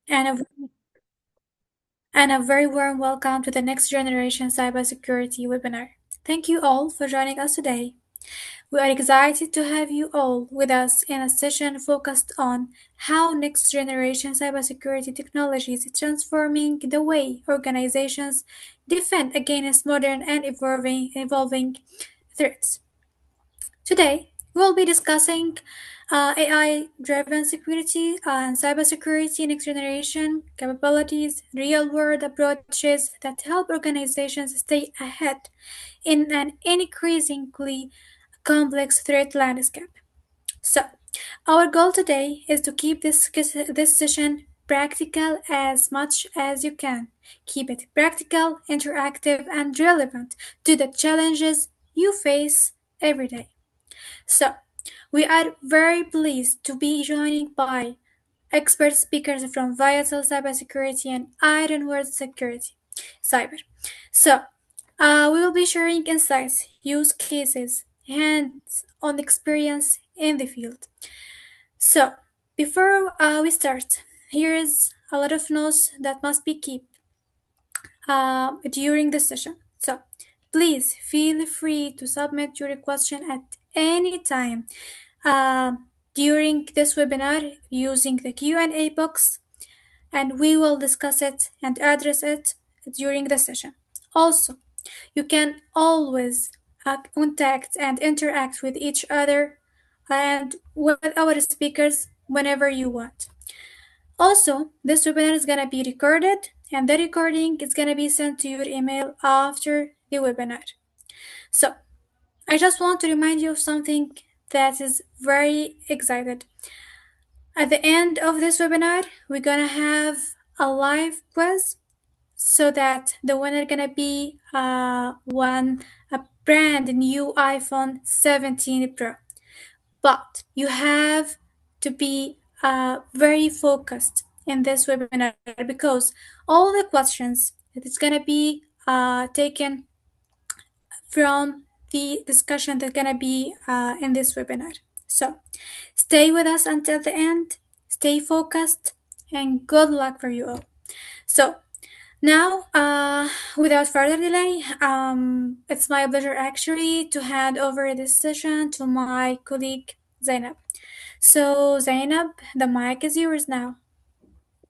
and a, and a very warm welcome to the Next Generation Cybersecurity webinar. Thank you all for joining us today. We are excited to have you all with us in a session focused on how next generation cybersecurity technology is transforming the way organizations defend against modern and evolving threats. Today, we'll be discussing AI-driven security and cybersecurity next generation capabilities, real-world approaches that help organizations stay ahead in an increasingly complex threat landscape. So, our goal today is to keep this session practical as much as you can. Keep it practical, interactive, and relevant to the challenges you face every day. So, we are very pleased to be joined by expert speakers from Viettel Cyber Security and Ironwood Security Cyber. So, we will be sharing insights, use cases, hands-on experience in the field. So, before we start, here is a lot of notes that must be kept during the session. So, please feel free to submit your question at any time during this webinar using the Q&A box, and we will discuss it and address it during the session. Also, you can always contact and interact with each other and with our speakers whenever you want. Also, this webinar is going to be recorded, and the recording is going to be sent to your email after the webinar. So, I just want to remind you of something that is very excited. At the end of this webinar, we're going to have a live quiz so that the winner gonna be a brand new iPhone 17 Pro. But you have to be very focused in this webinar because all the questions that is gonna be taken from the discussion that's gonna be in this webinar. So stay with us until the end, stay focused, and good luck for you all. So now, without further delay, it's my pleasure actually to hand over this session to my colleague Zainab. So Zainab, the mic is yours now.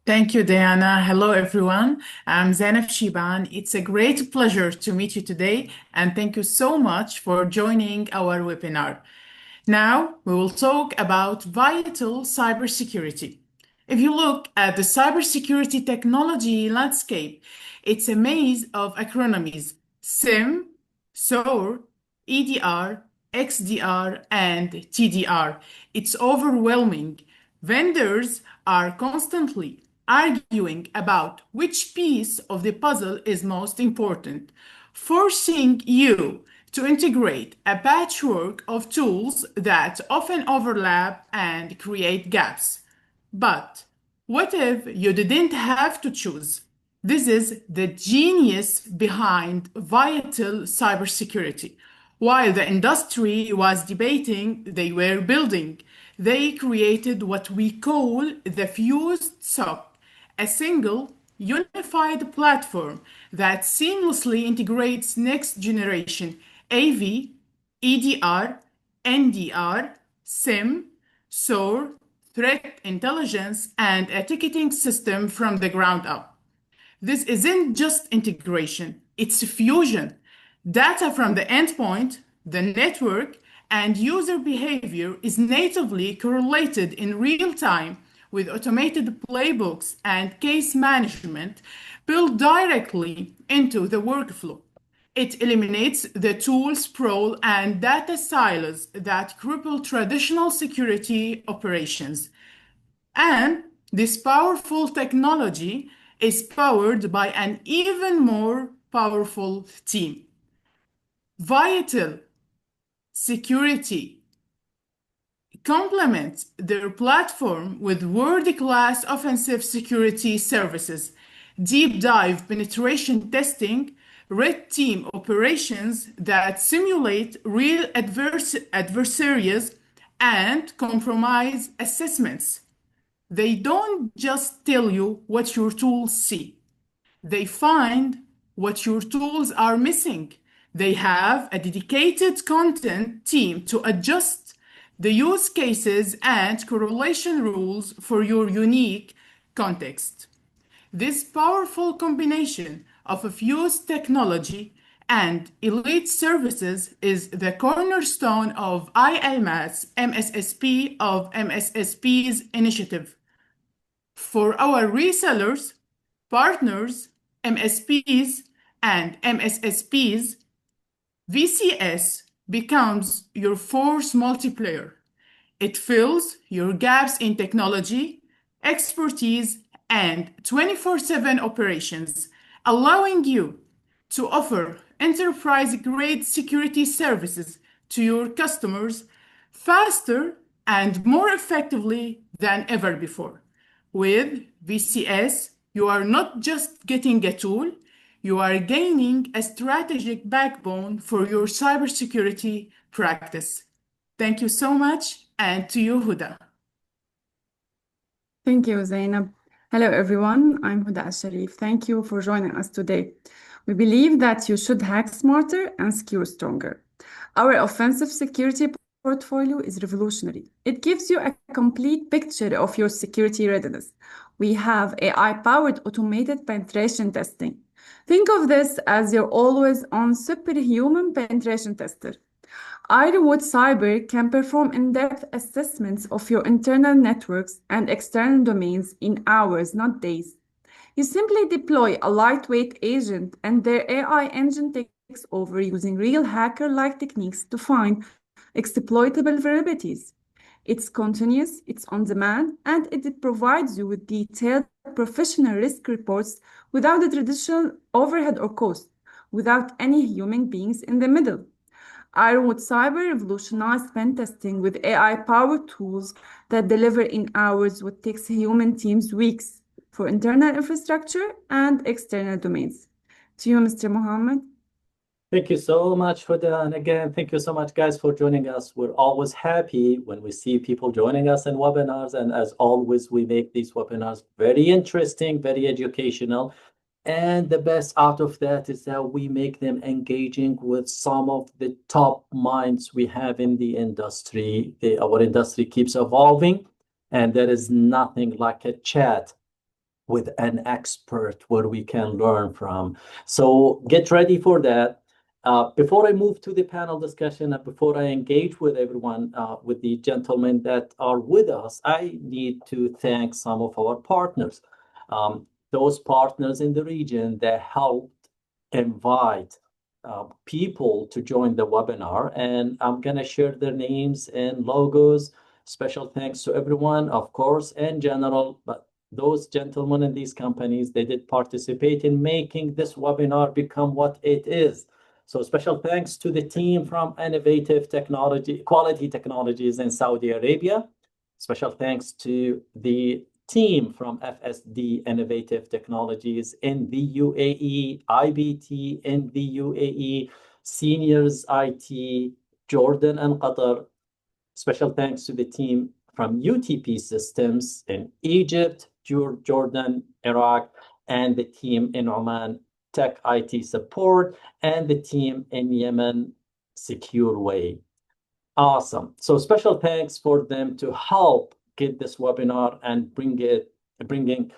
Thank you, Diana. Hello, everyone. I'm Zainab Shiban. It's a great pleasure to meet you today, and thank you so much for joining our webinar. Now, we will talk about Viettel Cyber Security. If you look at the cybersecurity technology landscape, it's a maze of acronyms: SIEM, SOAR, EDR, XDR, and TDR. It's overwhelming. Vendors are constantly arguing about which piece of the puzzle is most important, forcing you to integrate a patchwork of tools that often overlap and create gaps. But what if you didn't have to choose? This is the genius behind Viettel cybersecurity. While the industry was debating, they were building. They created what we call the fused SOC, a single unified platform that seamlessly integrates next generation AV, EDR, NDR, SIEM, SOAR, threat intelligence, and a ticketing system from the ground up. This isn't just integration, it's fusion. Data from the endpoint, the network, and user behavior is natively correlated in real time with automated playbooks and case management built directly into the workflow. It eliminates the tool sprawl and data silos that cripple traditional security operations. And this powerful technology is powered by an even more powerful team. Viettel Security complements their platform with world-class offensive security services, deep dive penetration testing, red team operations that simulate real adversaries, and compromise assessments. They don't just tell you what your tools see. They find what your tools are missing. They have a dedicated content team to adjust the use cases and correlation rules for your unique context. This powerful combination of a fused technology and elite services is the cornerstone of IMS MSSP of MSSP's initiative. For our resellers, partners, MSPs, and MSSPs, VCS becomes your force multiplier. It fills your gaps in technology, expertise, and 24/7 operations, allowing you to offer enterprise-grade security services to your customers faster and more effectively than ever before. With VCS, you are not just getting a tool, you are gaining a strategic backbone for your cybersecurity practice. Thank you so much, and to you, Huda. Thank you, Zainab. Hello, everyone. I'm Huda Al-Sharif. Thank you for joining us today. We believe that you should hack smarter and secure stronger. Our offensive security portfolio is revolutionary. It gives you a complete picture of your security readiness. We have AI-powered automated penetration testing. Think of this as your always-on superhuman penetration tester. Ironwood Cyber can perform in-depth assessments of your internal networks and external domains in hours, not days. You simply deploy a lightweight agent, and their AI engine takes over using real hacker-like techniques to find exploitable vulnerabilities. It's continuous, it's on demand, and it provides you with detailed professional risk reports without the traditional overhead or cost, without any human beings in the middle. Ironwood Cyber revolutionized pen testing with AI-powered tools that deliver in hours what takes human teams weeks for internal infrastructure and external domains. To you, Mr. Mohammed. Thank you so much, Huda. And again, thank you so much, guys, for joining us. We're always happy when we see people joining us in webinars. And as always, we make these webinars very interesting, very educational. And the best out of that is that we make them engaging with some of the top minds we have in the industry. Our industry keeps evolving, and there is nothing like a chat with an expert where we can learn from. So get ready for that. Before I move to the panel discussion and before I engage with everyone, with the gentlemen that are with us, I need to thank some of our partners. Those partners in the region that helped invite people to join the webinar, and I'm going to share their names and logos. Special thanks to everyone, of course, in general, but those gentlemen in these companies, they did participate in making this webinar become what it is. So special thanks to the team from Innovative Technology, Quality Technologies in Saudi Arabia. Special thanks to the team from FSD Innovative Technologies in the UAE, IBT in the UAE, Seniors IT, Jordan and Qatar. Special thanks to the team from UTP Systems in Egypt, Jordan, Iraq, and the team in Oman, Tech IT Support, and the team in Yemen, Secure Way. Awesome. So special thanks for them to help get this webinar and bringing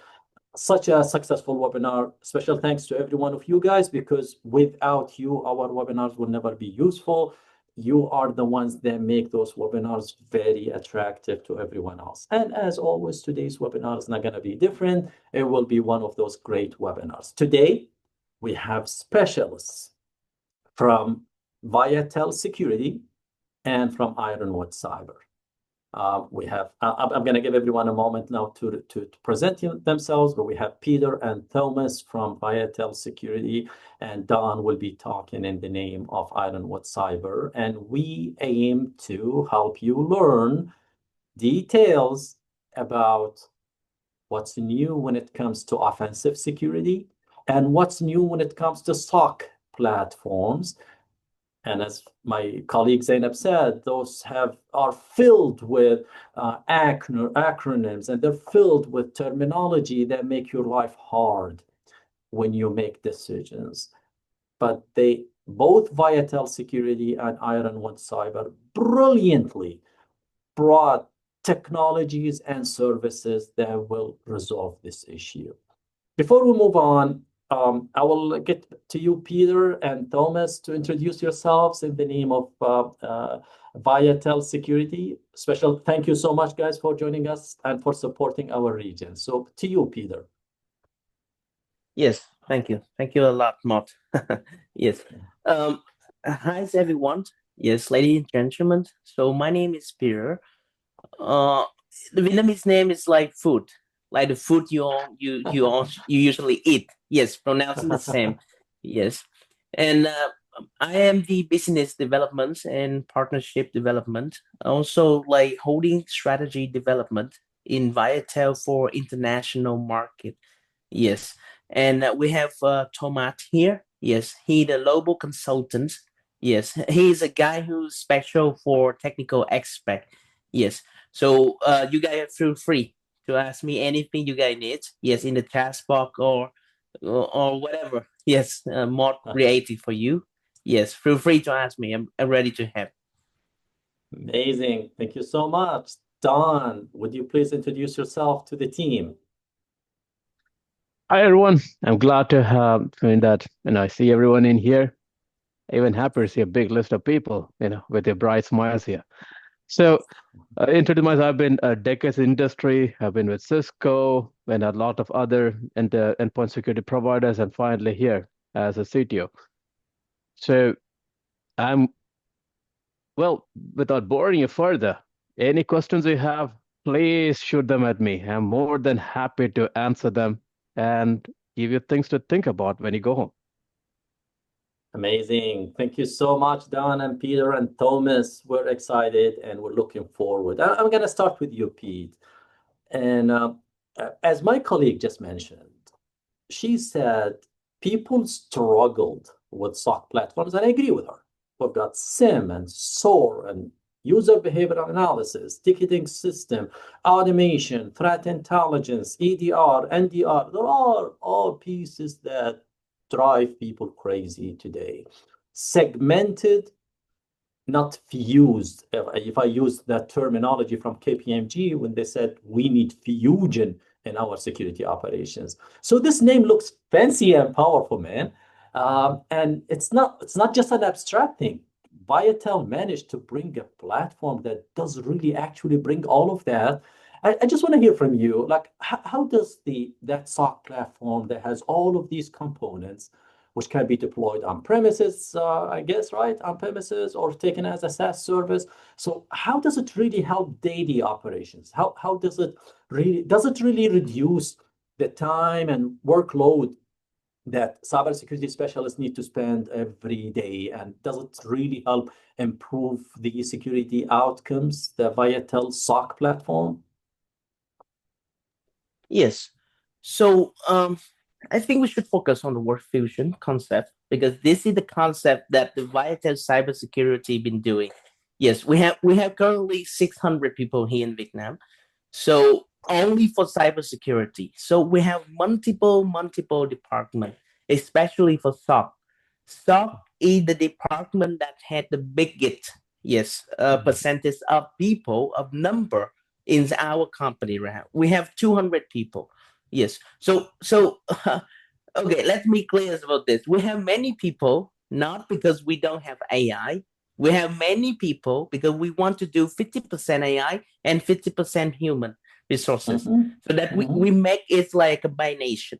such a successful webinar. Special thanks to every one of you guys, because without you, our webinars will never be useful. You are the ones that make those webinars very attractive to everyone else. And as always, today's webinar is not going to be different. It will be one of those great webinars. Today, we have specialists from Viettel Security and from Ironwood Cyber. I'm going to give everyone a moment now to present themselves, but we have Peter and Thomas from Viettel Security, and Don will be talking in the name of Ironwood Cyber. And we aim to help you learn details about what's new when it comes to offensive security and what's new when it comes to SOC platforms, And as my colleague Zainab said, those are filled with acronyms, and they're filled with terminology that make your life hard when you make decisions. But both Viettel Security and Ironwood Cyber brilliantly brought technologies and services that will resolve this issue. Before we move on, I will get to you, Peter and Thomas, to introduce yourselves in the name of Viettel Security. Special thank you so much, guys, for joining us and for supporting our region. So to you, Peter. Yes, thank you. Thank you a lot, Mott. Yes. Hi, everyone. Yes, ladies and gentlemen. So my name is Peter. The Vietnamese name is like food, like the food you usually eat. Yes, pronouncing the same. Yes, and I am the business development and partnership development, also like holding strategy development in Viettel for international market. Yes, and we have Tomat here. Yes, he the global consultant. Yes, he is a guy who's special for technical aspect. Yes, so you guys feel free to ask me anything you guys need. Yes, in the chat box or whatever. Yes, more creative for you. Yes, feel free to ask me. I'm ready to help. Amazing. Thank you so much. Don, would you please introduce yourself to the team? Hi everyone. I'm glad to find that, I see everyone in here. Even happier to see a big list of people, with their bright smiles here. So, introduce myself. I've been a decades in industry. I've been with Cisco and a lot of other endpoint security providers, and finally here as a CTO. So, without boring you further, any questions you have, please shoot them at me. I'm more than happy to answer them and give you things to think about when you go home. Amazing. Thank you so much, Don and Peter and Thomas. We're excited and we're looking forward. I'm going to start with you, Pete. And as my colleague just mentioned, she said people struggled with SOC platforms, and I agree with her. We've got SIEM and SOAR and user behavioral analysis, ticketing system, automation, threat intelligence, EDR, NDR. There are all pieces that drive people crazy today. Segmented, not fused. If I use that terminology from KPMG when they said we need fusion in our security operations. So this name looks fancy and powerful, man. And it's not just an abstract thing. Viettel managed to bring a platform that does really actually bring all of that. I just want to hear from you. Like, how does that SOC platform that has all of these components, which can be deployed on premises, I guess, right? On premises or taken as a SaaS service. So how does it really help daily operations? How does it really reduce the time and workload that cybersecurity specialists need to spend every day? And does it really help improve the security outcomes, the Viettel SOC platform? Yes. So I think we should focus on the word fusion concept because this is the concept that the Viettel Cyber Security been doing. Yes, we have currently 600 people here in Vietnam. So only for cybersecurity. So we have multiple departments, especially for SOC. SOC is the department that had the biggest, percentage of people, of number in our company right now. We have 200 people. Yes. So okay, let me clear about this. We have many people, not because we don't have AI. We have many people because we want to do 50% AI and 50% human resources. So that we make it like a combination.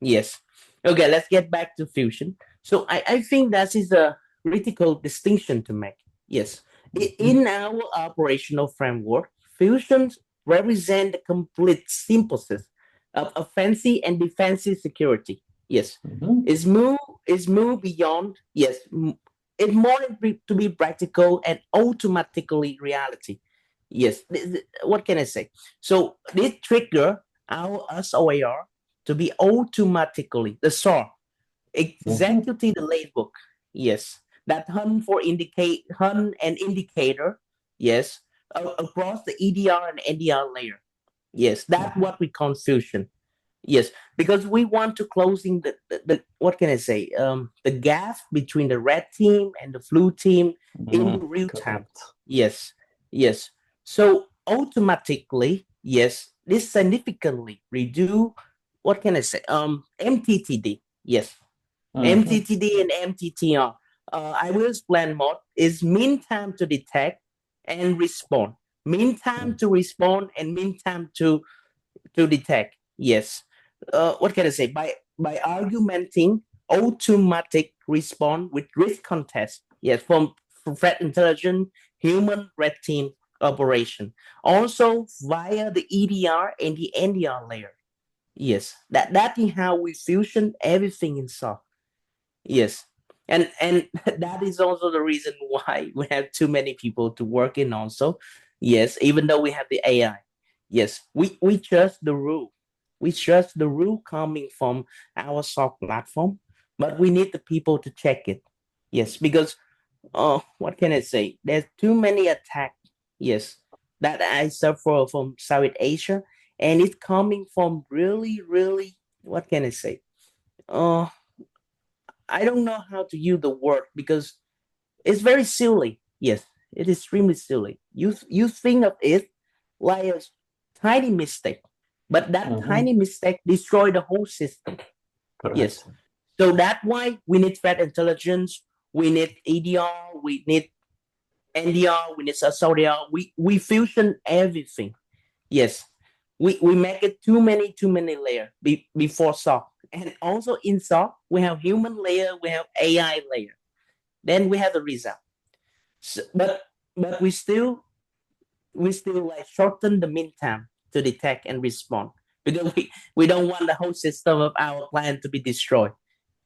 Yes. Okay, let's get back to fusion. So I think that is a critical distinction to make. Yes. In our operational framework, fusions represent the complete synthesis of offensive and defensive security. Yes. It's move beyond, it's more to be practical and automatically reality. Yes. What can I say? So this trigger our SOAR to be automatically the SOAR executing the playbook. Yes. that hunt and indicator, yes, across the EDR and NDR layer. Yes, that's what we call fusion. Yes, because we want to closing the what can I say? The gap between the red team and the blue team in real time. Correct. Yes, yes. So automatically, yes, this significantly reduce what can I say? MTTD. Yes, MTTD and MTTR. I will explain more. Is mean time to detect and respond. Mean time to respond and mean time to detect. Yes. What can I say? By argumenting automatic response with risk context. Yes, from threat intelligence, human red team operation. Also via the EDR and the NDR layer. Yes, that is how we fusion everything in SOAR. Yes. And that is also the reason why we have too many people to work in also. Yes, even though we have the AI. Yes, we trust the rule. We trust the rule coming from our SOC platform, but we need the people to check it. Yes, because what can I say? There's too many attacks. Yes, that I suffer from South Asia, and it's coming from really, really. What can I say? Uh, I don't know how to use the word because it's very silly. Yes, it is extremely silly. You think of it like a tiny mistake, but that tiny mistake destroy the whole system. Yes. Correct. So that's why we need threat intelligence, we need EDR, we need NDR, we need SOAR. We fusion everything. Yes. We make it too many layers before SOC. And also in SOC, we have human layer, we have AI layer. Then we have the result. So, but we still like shorten the mean time to detect and respond because we don't want the whole system of our client to be destroyed,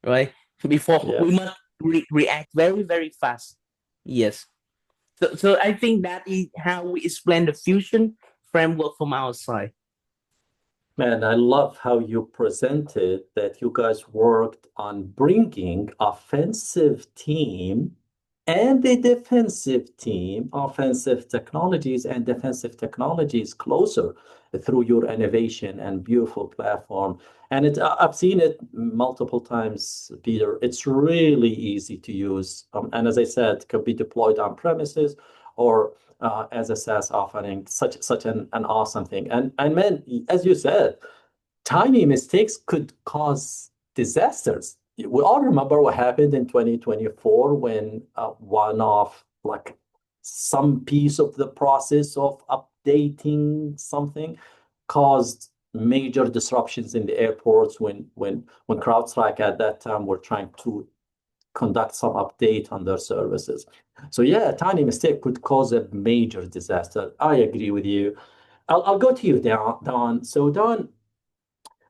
right? Before we Yes. must react very very fast. Yes. So I think that is how we explain the fusion framework from our side. Man, I love how you presented that you guys worked on bringing offensive team and the defensive team, offensive technologies and defensive technologies closer through your innovation and beautiful platform. And I've seen it multiple times, Peter. It's really easy to use. And as I said, can be deployed on premises or as a SaaS offering, such an awesome thing. And man, as you said, tiny mistakes could cause disasters. We all remember what happened in 2024 when one of like some piece of the process of updating something caused major disruptions in the airports when CrowdStrike at that time were trying to conduct some update on their services. So yeah, a tiny mistake could cause a major disaster. I agree with you. I'll go to you, Don. So Don,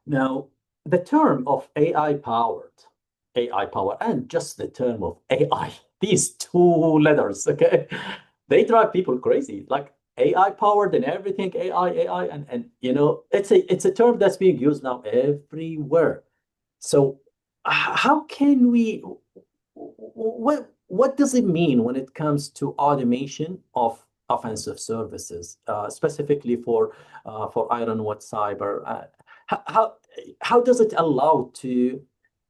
now the term of AI power, and just the term of AI, these two letters, okay, they drive people crazy. Like AI powered and everything, AI, and it's a term that's being used now everywhere. So how can we what does it mean when it comes to automation of offensive services, specifically for Ironwood Cyber? How how does it allow to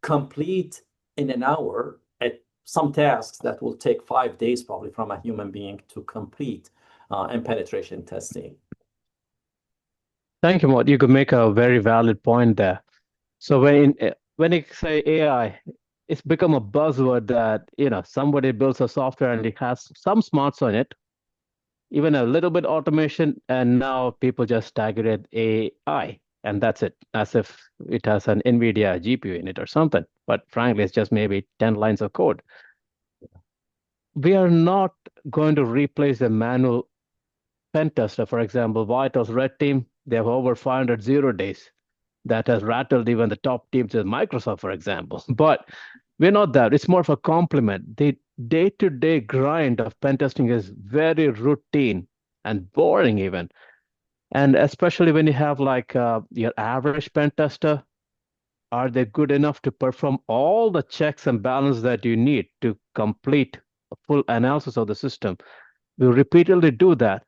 complete in an hour at some tasks that will take 5 days probably from a human being to complete and penetration testing? Thank you, Maud. You could make a very valid point there. So when you say AI, it's become a buzzword that somebody builds a software and it has some smarts on it, even a little bit automation, and now people just tag it at AI, and that's it, as if it has an NVIDIA GPU in it or something. But frankly, it's just maybe 10 lines of code. We are not going to replace the manual pen tester. For example, Viettel's red team, they have over 500 zero days. That has rattled even the top teams at Microsoft, for example. But we're not that. It's more of a complement. The day-to-day grind of pen testing is very routine and boring even. And especially when you have like your average pen tester, are they good enough to perform all the checks and balances that you need to complete a full analysis of the system? We repeatedly do that.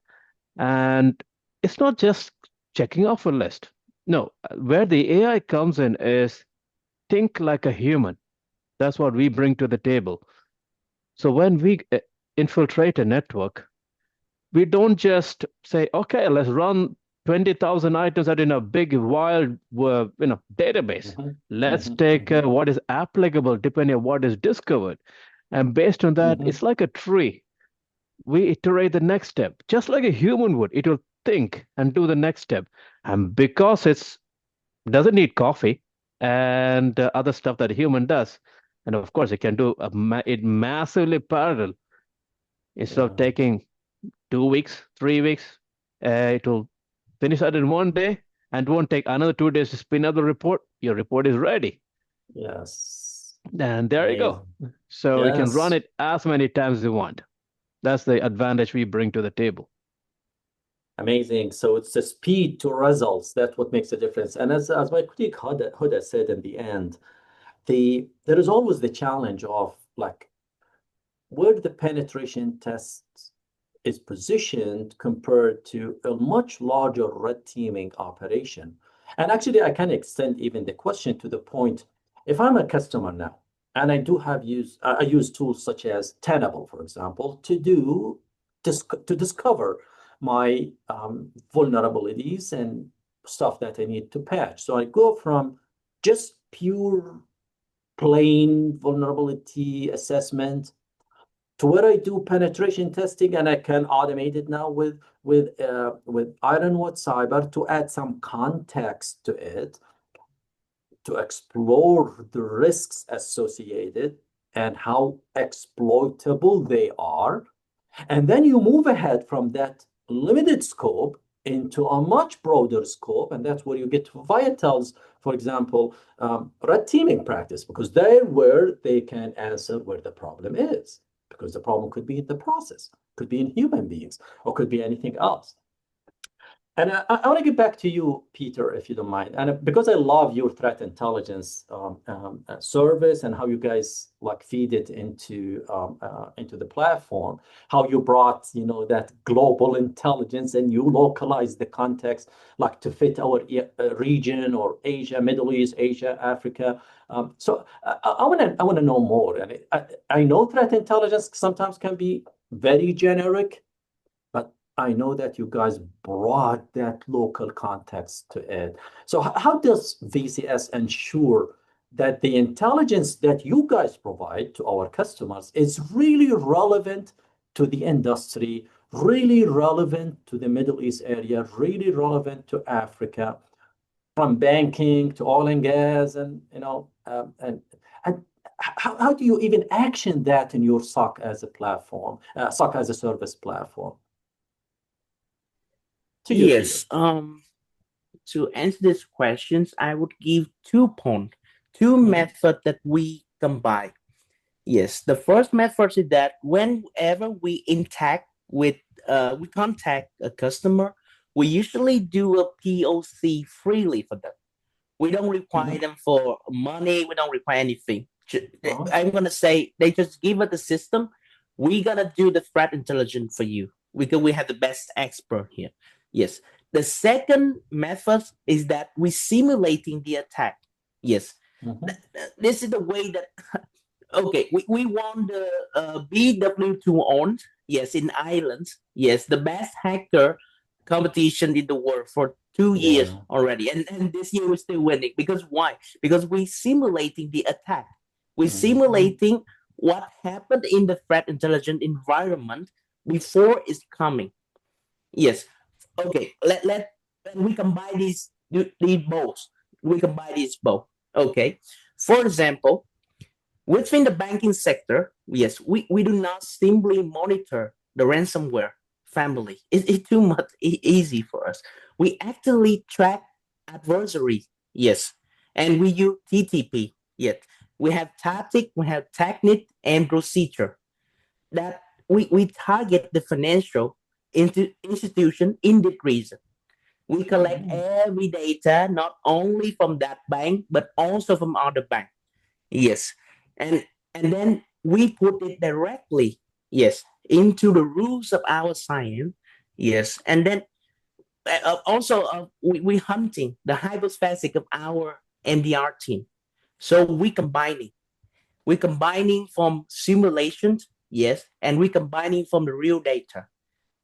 And it's not just checking off a list. No, where the AI comes in is think like a human. That's what we bring to the table. So when we infiltrate a network, we don't just say, okay, let's run 20,000 items that in a big wild database. Let's take what is applicable depending on what is discovered. And based on that, it's like a tree. We iterate the next step, just like a human would. It will think and do the next step. And because it's doesn't need coffee and other stuff that a human does, and of course, it can do it massively parallel. Instead of taking 2 weeks, 3 weeks, it will finish that in one day and it won't take another 2 days to spin up the report. Your report is ready. Yes. And there you go. So you can run it as many times as you want. That's the advantage we bring to the table. Amazing. So it's the speed to results. That's what makes a difference. And as my colleague Huda said in the end, there is always the challenge of like where the penetration test is positioned compared to a much larger red teaming operation. And actually, I can extend even the question to the point, if I'm a customer now, and I do have I use tools such as Tenable, for example, to discover my vulnerabilities and stuff that I need to patch. So I go from just pure plain vulnerability assessment to where I do penetration testing, and I can automate it now with Ironwood Cyber to add some context to it, to explore the risks associated and how exploitable they are. And then you move ahead from that limited scope into a much broader scope. And that's where you get to Viettel's, for example, red teaming practice, because they're where they can answer where the problem is. Because the problem could be in the process, could be in human beings, or could be anything else. And I want to get back to you, Peter, if you don't mind. And because I love your threat intelligence service and how you guys like feed it into the platform, how you brought that global intelligence and you localize the context like to fit our region or Asia, Middle East, Asia, Africa. So I want to know more. And I know threat intelligence sometimes can be very generic. I know that you guys brought that local context to it. So how does VCS ensure that the intelligence that you guys provide to our customers is really relevant to the industry, really relevant to the Middle East area, really relevant to Africa, from banking to oil and gas, and how do you even action that in your SOC as a platform, SOC as a service platform? Yes. To answer these questions, I would give 2 methods that we combine. Yes, the first method is that whenever we we contact a customer, we usually do a POC freely for them. We don't require them for money. We don't require anything. I'm gonna say they just give us the system. We're gonna do the threat intelligence for you because we have the best expert here. Yes. The second method is that we simulating the attack. Yes. This is the way that okay, we won the BW2 on, yes, in Ireland. Yes, the best hacker competition in the world for 2 years already. And this year we're still winning. Because why? Because we're simulating the attack. We're simulating what happened in the threat intelligence environment before it's coming. Yes. Okay, let we combine these both. We combine these both. Okay. For example, within the banking sector, yes, we do not simply monitor the ransomware family. It's too much easy for us. We actively track adversary, yes, and we use TTP. Yes, we have tactic, we have technique and procedure that we target the financial institution in the region. We collect every data, not only from that bank, but also from other bank. Yes. And then we put it directly, yes, into the rules of our SIEM. Yes. And then also we hunting the hyperspecific of our MDR team. So we're combining from simulations, yes, and we're combining from the real data.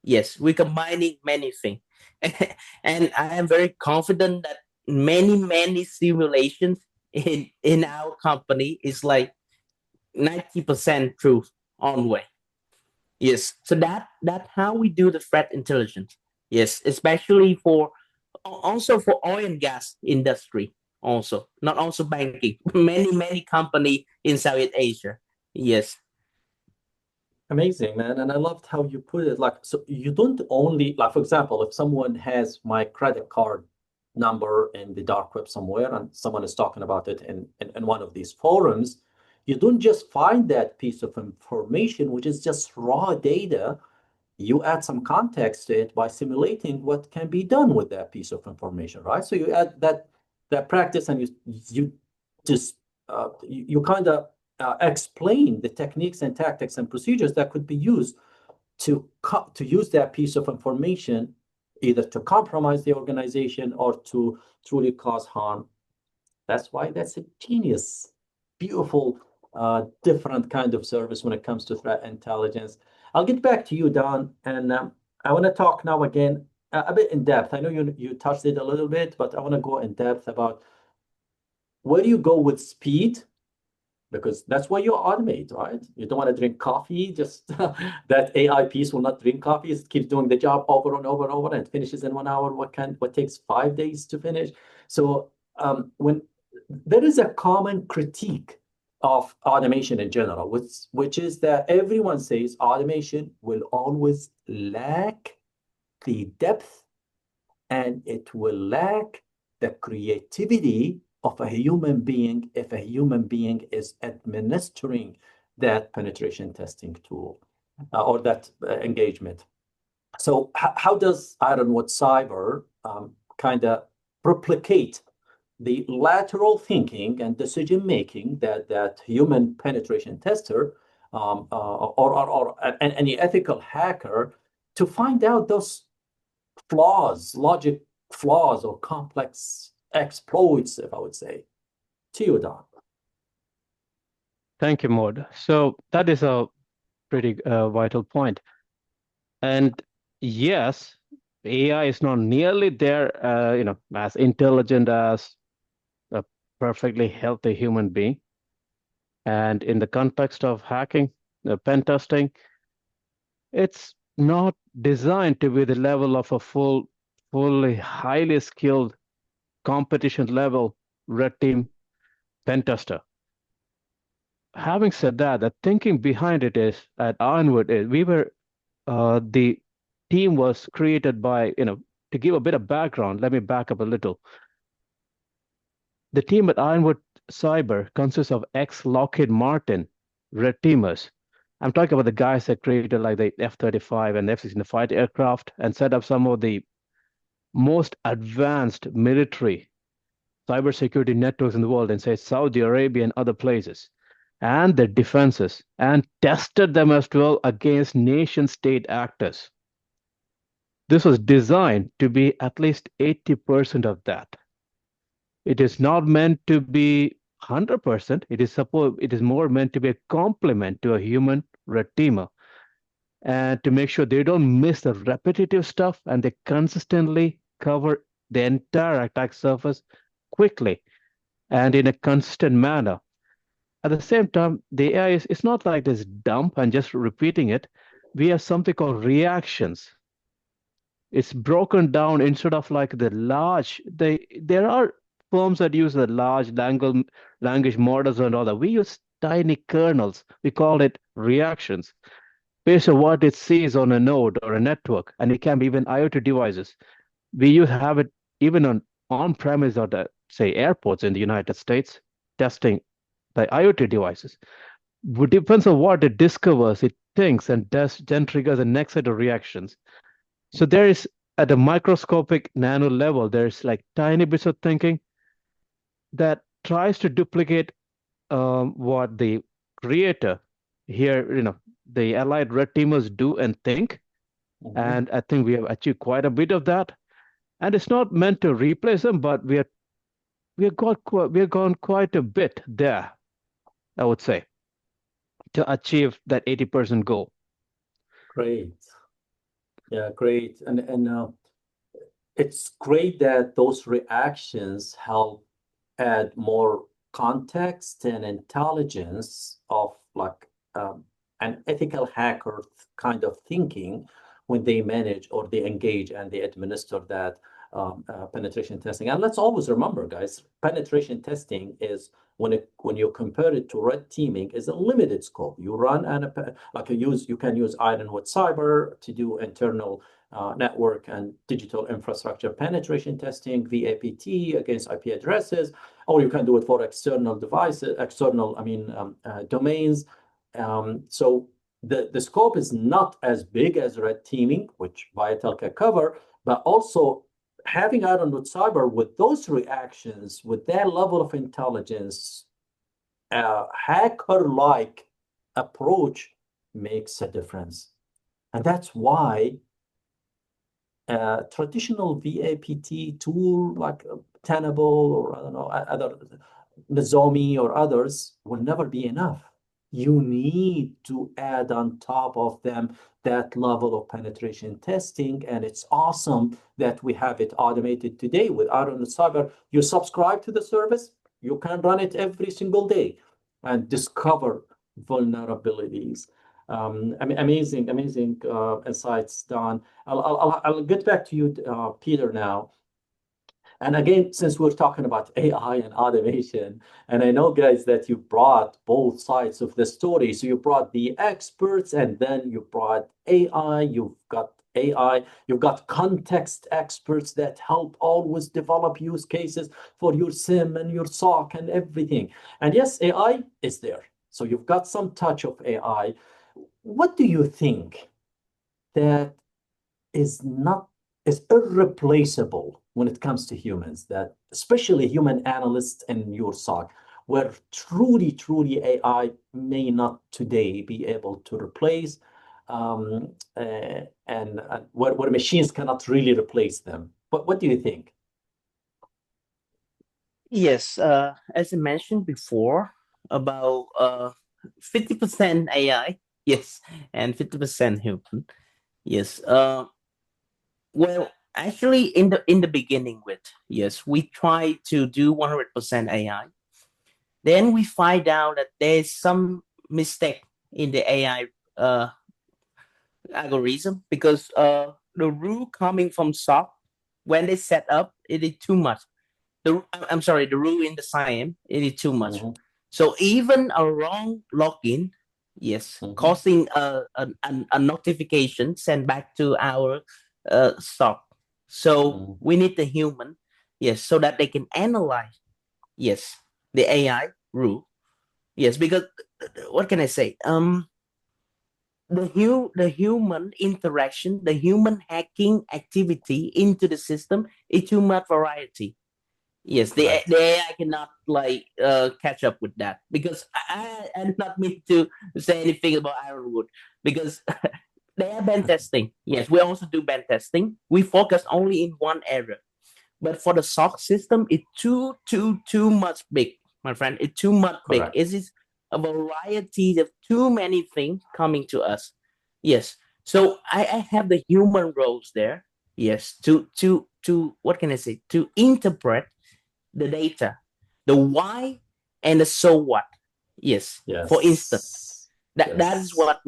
Yes, we're combining many things. And I am very confident that many simulations in our company is like 90% truth on way. Yes, so that how we do the threat intelligence. Yes, especially for also for oil and gas industry. Also, not also banking. Many company in Southeast Asia. Yes. Amazing, man. And I loved how you put it. Like, so you don't only, like, for example, if someone has my credit card number in the dark web somewhere and someone is talking about it in one of these forums, you don't just find that piece of information, which is just raw data. You add some context to it by simulating what can be done with that piece of information, right? So you add that practice, and you just you kind of explain the techniques and tactics and procedures that could be used to use that piece of information either to compromise the organization or to truly cause harm. That's why that's a genius, beautiful, different kind of service when it comes to threat intelligence. I'll get back to you, Don, and I want to talk now again a bit in depth. I know you touched it a little bit, but I want to go in depth about where do you go with speed, because that's why you automate, right? You don't want to drink coffee, just that AI piece will not drink coffee. It keeps doing the job over and over and over and finishes in 1 hour. What takes 5 days to finish? So when there is a common critique of automation in general, which is that everyone says automation will always lack the depth and it will lack the creativity of a human being if a human being is administering that penetration testing tool or that engagement. So how does Ironwood Cyber kind of replicate the lateral thinking and decision making that human penetration tester or any ethical hacker to find out those flaws, logic flaws, or complex exploits, if I would say? To you, Don. Thank you, Maud. So that is a pretty vital point. And yes, AI is not nearly there, as intelligent as a perfectly healthy human being. And in the context of hacking, pen testing, it's not designed to be the level of a fully highly skilled competition level red team pen tester. Having said that, the thinking behind it is at Ironwood is the team was created by, to give a bit of background, let me back up a little. The team at Ironwood Cyber consists of ex-Lockheed Martin red teamers. I'm talking about the guys that created like the F-35 and F-16 fighter aircraft and set up some of the most advanced military cybersecurity networks in the world in, say, Saudi Arabia and other places, and their defenses, and tested them as well against nation-state actors. This was designed to be at least 80% of that. It is not meant to be 100%. It is more meant to be a complement to a human red teamer, and to make sure they don't miss the repetitive stuff and they consistently cover the entire attack surface quickly and in a consistent manner. At the same time, the AI is not like this dump and just repeating it. We have something called reactions. It's broken down instead of like there are firms that use the large language models and all that. We use tiny kernels. We call it reactions based on what it sees on a node or a network, and it can be even IoT devices. Have it even on-premise or say airports in the United States, testing the IoT devices. It depends on what it discovers, it thinks, and then triggers the next set of reactions. So there is at a microscopic nano level, there's like tiny bits of thinking that tries to duplicate what the creator here, the allied red teamers do and think. And I think we have achieved quite a bit of that. And it's not meant to replace them, but we have gone quite a bit there, I would say, to achieve that 80% goal. Great. Yeah, great. And it's great that those reactions help add more context and intelligence of like an ethical hacker kind of thinking when they manage or they engage and they administer that penetration testing. And let's always remember, guys, penetration testing is when you compare it to red teaming is a limited scope. You run you can use Ironwood Cyber to do internal network and digital infrastructure penetration testing, VAPT against IP addresses, or you can do it for external devices, domains. So the scope is not as big as red teaming, which Viettel can cover, but also having Ironwood Cyber with those reactions, with that level of intelligence, hacker-like approach makes a difference. And that's why traditional VAPT tool like Tenable or I don't know, other Nozomi or others will never be enough. You need to add on top of them that level of penetration testing, and it's awesome that we have it automated today with Ironwood Cyber. You subscribe to the service, you can run it every single day and discover vulnerabilities. Amazing insights, Don. I'll get back to you, Peter, now. And again, since we're talking about AI and automation, and I know, guys, that you brought both sides of the story. So you brought the experts, and then you brought AI. You've got AI, you've got context experts that help always develop use cases for your SIEM and your SOC and everything. And yes, AI is there. So you've got some touch of AI. What do you think that is irreplaceable when it comes to humans, that especially human analysts in your SOC, where truly AI may not today be able to replace, and where machines cannot really replace them? What do you think? Yes, as I mentioned before, about 50% AI, yes, and 50% human. Yes. Well, actually, in the beginning, yes, we try to do 100% AI. Then we find out that there's some mistake in the AI algorithm, because the rule coming from SOC, when they set up, it is too much. I'm sorry, the rule in the SIEM, it is too much. So even a wrong login, yes, causing a notification sent back to our SOC. So we need the human, yes, so that they can analyze, yes, the AI rule. Yes, because what can I say? The human interaction, the human hacking activity into the system is too much variety. Yes, the AI cannot catch up with that, because I do not mean to say anything about Ironwood, because they are pen testing. Yes, we also do pen testing. We focus only in one area, but for the SOC system, it's too much big, my friend. It's too much big. It is a variety of too many things coming to us. Yes, so I have the human roles there. Yes, to what can I say? To interpret the data, the why and the so what. Yes. For instance, that's what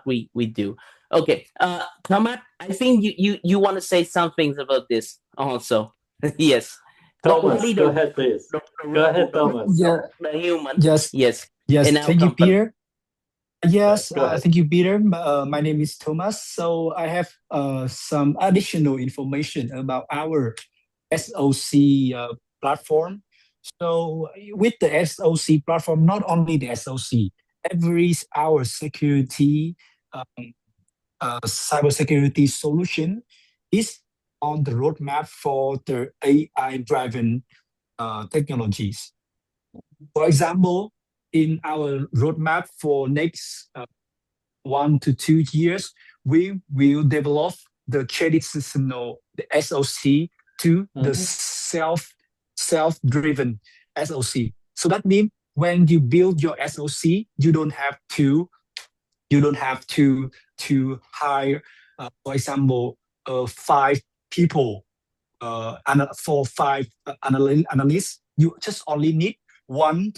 we do. Okay, Kamat, I think you want to say some things about this also. Yes. Thomas, go ahead, please. Go ahead, Thomas. The human. Yes. Yes. Thank you, Peter. Yes, thank you, Peter. My name is Thomas. So I have some additional information about our SOC platform. So with the SOC platform, not only the SOC, our security, cybersecurity solution is on the roadmap for the AI-driven technologies. For example, in our roadmap for next 1 to 2 years, we will develop the traditional the SOC to the self-driven SOC. So that means when you build your SOC, you don't have to hire, for example, 5 people for 5 analysts. You just only need one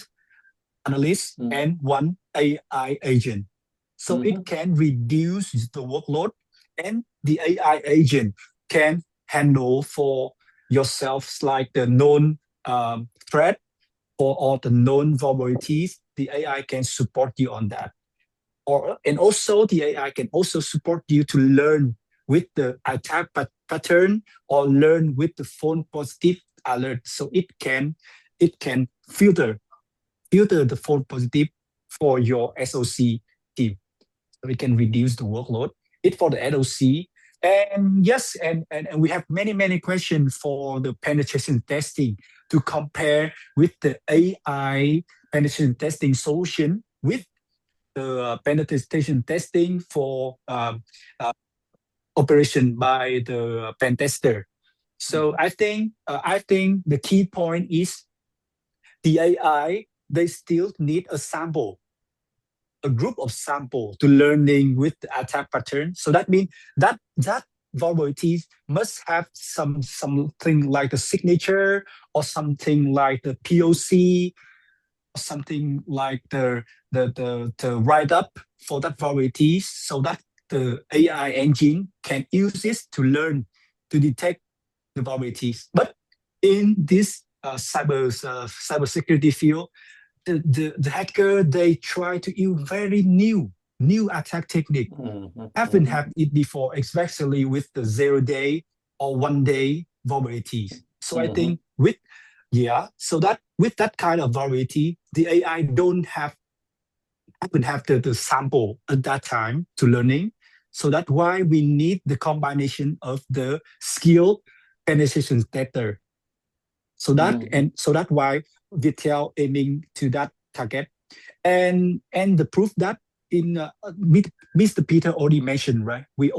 analyst and one AI agent. So it can reduce the workload, and the AI agent can handle for yourself like the known threat or all the known vulnerabilities. The AI can support you on that. And also the AI can also support you to learn with the attack pattern or learn with the phone positive alert. So it can filter the phone positive for your SOC team. So it can reduce the workload. It for the SOC. And yes, and we have many questions for the penetration testing to compare with the AI penetration testing solution with the penetration testing for operation by the pen tester. So I think the key point is the AI, they still need a group of sample to learning with the attack pattern. So that means that vulnerabilities must have something like the signature or something like the POC, or something like the write up for that vulnerabilities, so that the AI engine can use this to learn to detect the vulnerabilities. But in this cyber security field, the hacker, they try to use very new attack technique. Haven't had it before, especially with the 0-day or 1-day vulnerabilities. So I think with that kind of vulnerability, the AI don't have the sample at that time to learning. So that's why we need the combination of the skill penetration tester. So that's why Viettel aiming to that target. And the proof that in Mr. Peter already mentioned, right? We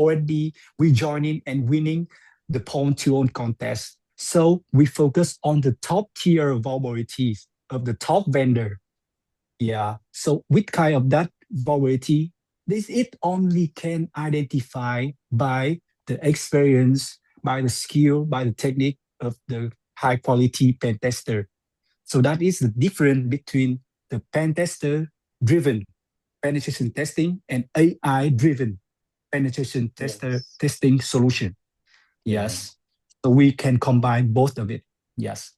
joining and winning the Pwn2Own contest. So we focus on the top tier vulnerabilities of the top vendor. Yeah. So with kind of that vulnerability, it only can identify by the experience, by the skill, by the technique of the high quality pen tester. So that is the difference between the pen tester driven penetration testing and AI driven penetration testing solution. Yes. So we can combine both of it. Yes.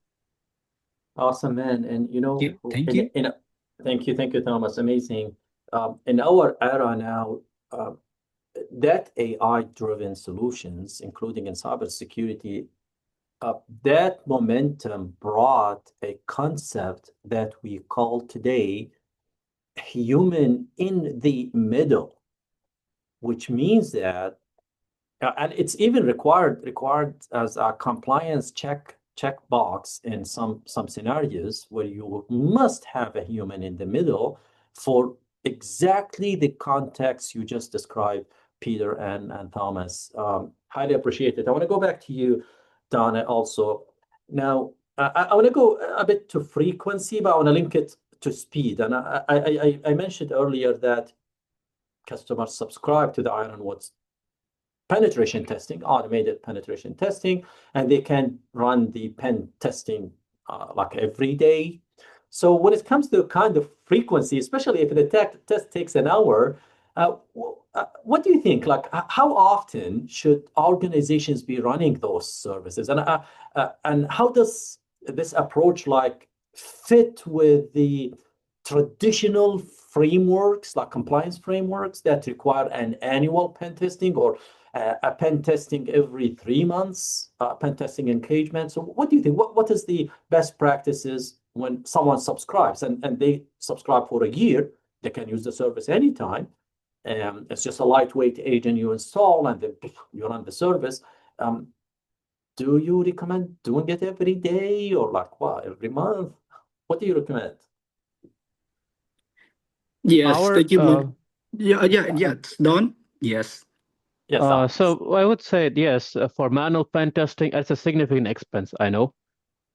Awesome, man. And Thank you. Thank you, Thomas. Amazing. In our era now, that AI-driven solutions, including in cybersecurity, that momentum brought a concept that we call today human in the middle, which means that, and it's even required as a compliance check box in some scenarios where you must have a human in the middle for exactly the context you just described, Peter and Thomas. Highly appreciate it. I want to go back to you, Donna, also. Now, I want to go a bit to frequency, but I want to link it to speed. And I mentioned earlier that customers subscribe to the Ironwood's penetration testing, automated penetration testing, and they can run the pen testing like every day. So when it comes to kind of frequency, especially if the test takes an hour, what do you think? Like, how often should organizations be running those services, and how does this approach like fit with the traditional frameworks, like compliance frameworks that require an annual pen testing or a pen testing every 3 months, pen testing engagement? So what do you think? What is the best practices when someone subscribes and they subscribe for a year? They can use the service anytime. It's just a lightweight agent you install and then you run the service. do you recommend doing it every day or like what, every month? What do you recommend? Yes, Our thank you. Yeah. Don? Yes. Yes, Don. so I would say yes, for manual pen testing, it's a significant expense, I know.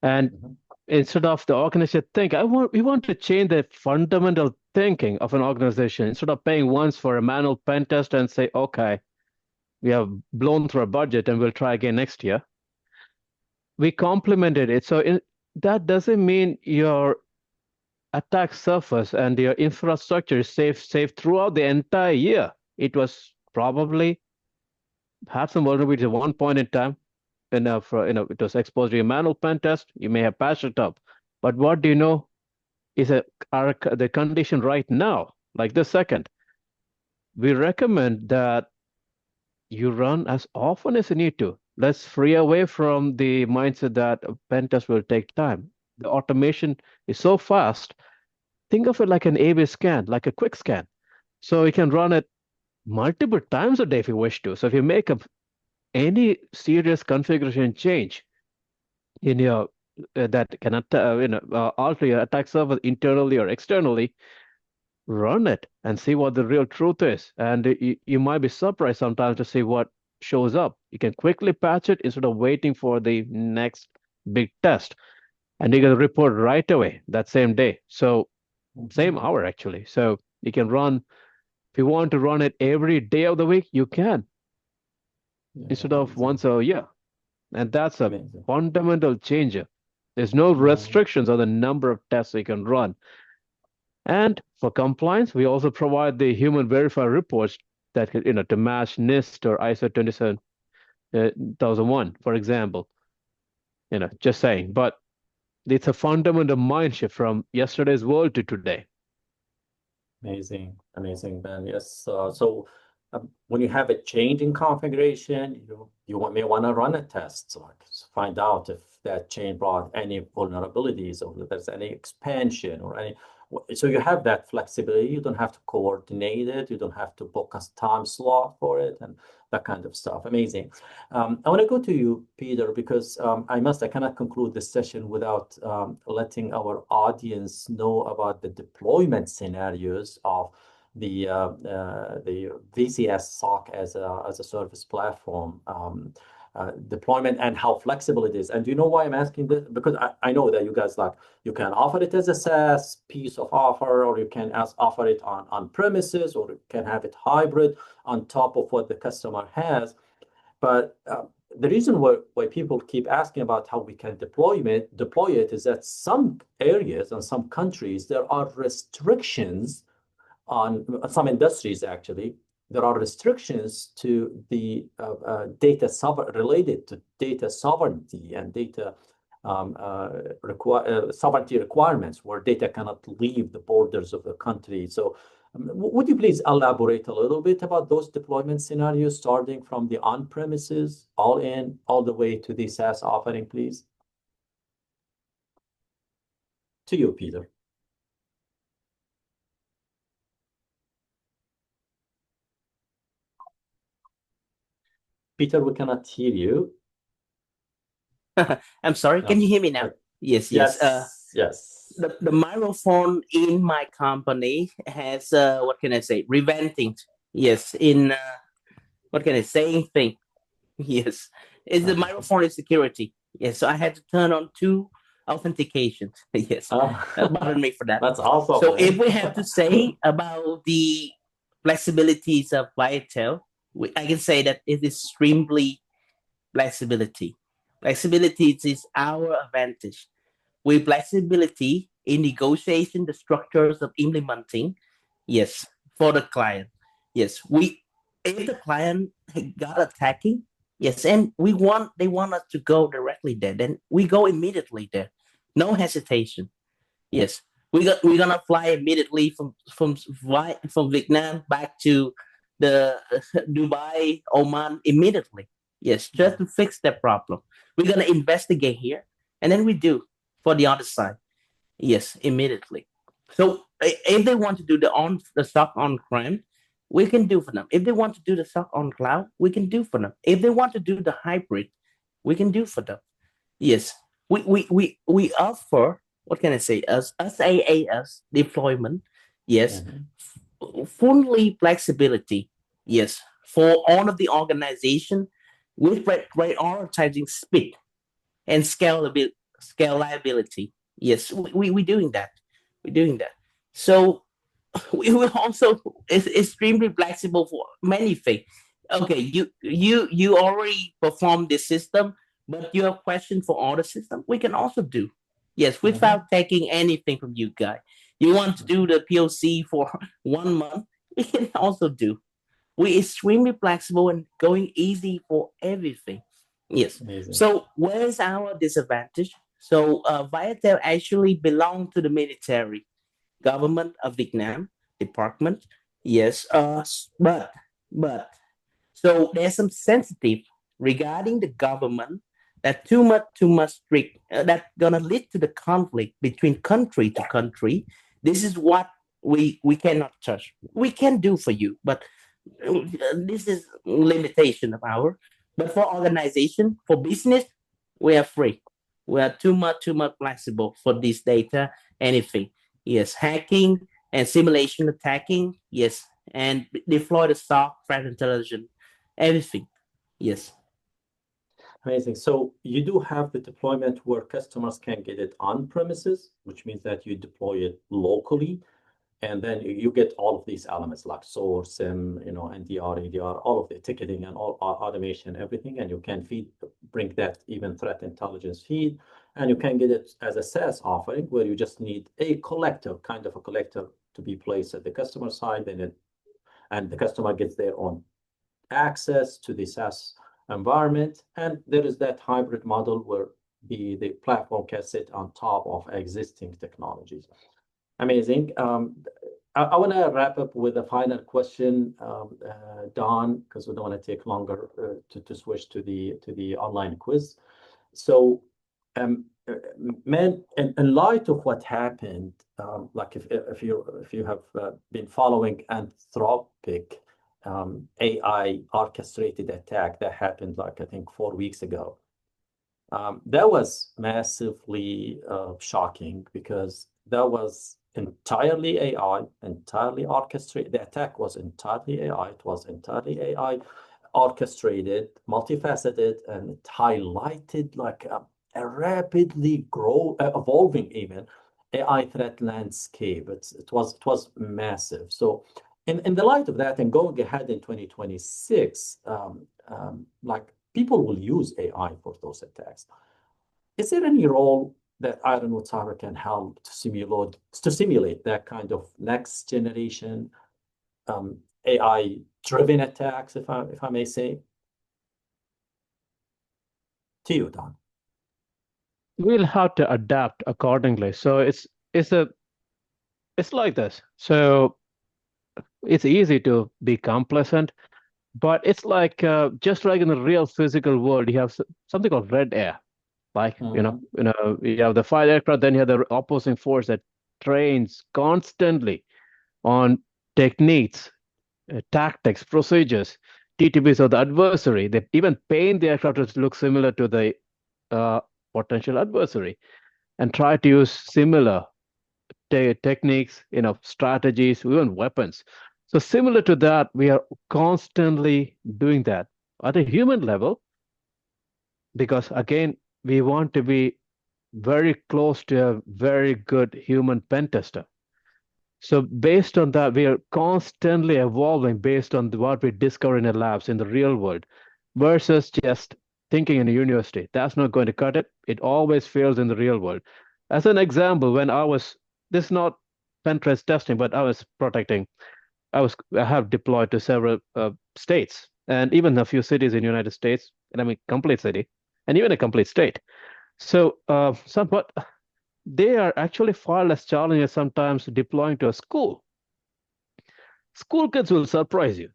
And Mhm. instead of the organization think, we want to change the fundamental thinking of an organization. Instead of paying once for a manual pen test and say, okay, we have blown through our budget and we'll try again next year, we complemented it. So that doesn't mean your attack surface and your infrastructure is safe throughout the entire year. It was probably had some vulnerabilities at one point in time. It was exposed to a manual pen test. You may have patched it up, but what do you know is the condition right now, like this second. We recommend that you run as often as you need to. Let's free away from the mindset that a pen test will take time. The automation is so fast. Think of it like an A/B scan, like a quick scan. So you can run it multiple times a day if you wish to. So if you make any serious configuration change in your that can alter your attack surface internally or externally, run it and see what the real truth is. And you might be surprised sometimes to see what shows up. You can quickly patch it instead of waiting for the next big test. And you can report right away that same day. So same hour actually. So you can run, if you want to run it every day of the week, you can instead of Amazing. once a year. And that's a Amazing. fundamental changer. There's no restrictions on the number of tests you can run. And for compliance, we also provide the human verified reports that could, to match NIST or ISO 27001, for example. Just saying. But it's a fundamental mind shift from yesterday's world to today. Amazing, amazing, Ben. Yes. So when you have a change in configuration, may want to run a test, like find out if that change brought any vulnerabilities or if there's any expansion or any. So you have that flexibility. You don't have to coordinate it. You don't have to book a time slot for it and that kind of stuff. Amazing. I want to go to you, Peter, because I cannot conclude this session without letting our audience know about the deployment scenarios of the VCS SOC as a service platform. Deployment and how flexible it is. And do you know why I'm asking this? Because I know that you guys you can offer it as a SaaS piece of offer, or you can offer it on premises, or you can have it hybrid on top of what the customer has. But the reason why people keep asking about how we can deploy it is that some areas and some countries, there are restrictions on some industries actually. There are restrictions to the related to data sovereignty and data sovereignty requirements, where data cannot leave the borders of the country. So would you please elaborate a little bit about those deployment scenarios, starting from the on-premises, all the way to the SaaS offering, please? To you, Peter. Peter, we cannot hear you. I'm sorry. No. Can you hear me now? Yes. Yes. The microphone in my company has what can I say? Preventing. Yes. In what can I say? Same thing. Yes. Is the microphone is security. Yes. So I had to turn on 2 authentications. Yes. That bothered me for that. That's awesome. So if we have to say about the flexibilities of Viettel, I can say that it is extremely flexibility. Flexibility is our advantage. With flexibility in negotiation, the structures of implementing, yes, for the client. Yes, if the client got attacking, yes, and they want us to go directly there, then we go immediately there. No hesitation. Yes. We're gonna fly immediately from Vietnam back to the Dubai, Oman immediately. Yes, just to fix that problem. We're gonna investigate here, and then we do for the other side. Yes, immediately. So if they want to do the stock on-prem, we can do for them. If they want to do the stock on cloud, we can do for them. If they want to do the hybrid, we can do for them. Yes, we offer, what can I say, as SaaS deployment. Yes, fully flexibility. Yes, for all of the organization with prioritizing speed and scalability. Yes, we're doing that. We're doing that. So we will also is extremely flexible for many things. Okay, you already performed this system, but you have questions for all the system. We can also do. Yes, without taking anything from you guys. You want to do the POC for 1 month? We can also do. We're extremely flexible and going easy for everything. Yes. Amazing. So where's our disadvantage? So Viettel actually belong to the military government of Vietnam department. Yes. But so there's some sensitive regarding the government that too much strict that gonna lead to the conflict between country to country. This is what we cannot touch. We can do for you, but this is limitation of our. But for organization, for business, we are free. We are too much flexible for this data. Anything, yes, hacking and simulation attacking, yes, and deploy the SOAR, threat intelligence, everything, yes. Amazing. So you do have the deployment where customers can get it on premises, which means that you deploy it locally, and then you get all of these elements like SOAR, SIEM, NDR, EDR, all of the ticketing and all automation, everything, and you can bring that even threat intelligence feed, and you can get it as a SaaS offering where you just need a collector, kind of a collector, to be placed at the customer side, and the customer gets their own access to the SaaS environment. And there is that hybrid model where the platform can sit on top of existing technologies. Amazing. I want to wrap up with a final question, Don, because we don't want to take longer to switch to the online quiz. So, man, in light of what happened, like if you have been following Anthropic AI orchestrated attack that happened, like I think 4 weeks ago, that was massively shocking because that was entirely AI, entirely orchestrated. The attack was entirely AI. It was entirely AI orchestrated, multifaceted, and it highlighted like a rapidly evolving even AI threat landscape. It was massive. So in the light of that, and going ahead in 2026, like people will use AI for those attacks. Is there any role that Ironwood Cyber can help to simulate that kind of next generation AI-driven attacks, if I may say? To you, Don. We'll have to adapt accordingly. So it's like this. So it's easy to be complacent, but it's like just like in the real physical world, you have something called red air. Like you have the fighter aircraft, then you have the opposing force that trains constantly on techniques, tactics, procedures, TTPs of the adversary. They even paint the aircraft to look similar to the potential adversary, and try to use similar techniques, strategies, even weapons. So similar to that, we are constantly doing that at a human level, because again, we want to be very close to a very good human pen tester. So based on that, we are constantly evolving based on what we discover in the labs in the real world versus just thinking in a university. That's not going to cut it. It always fails in the real world. As an example, when this is not pen test testing, but I was protecting, I have deployed to several states and even a few cities in the United States, and I mean complete city and even a complete state. So somewhat, they are actually far less challenging sometimes deploying to a school. School kids will surprise you.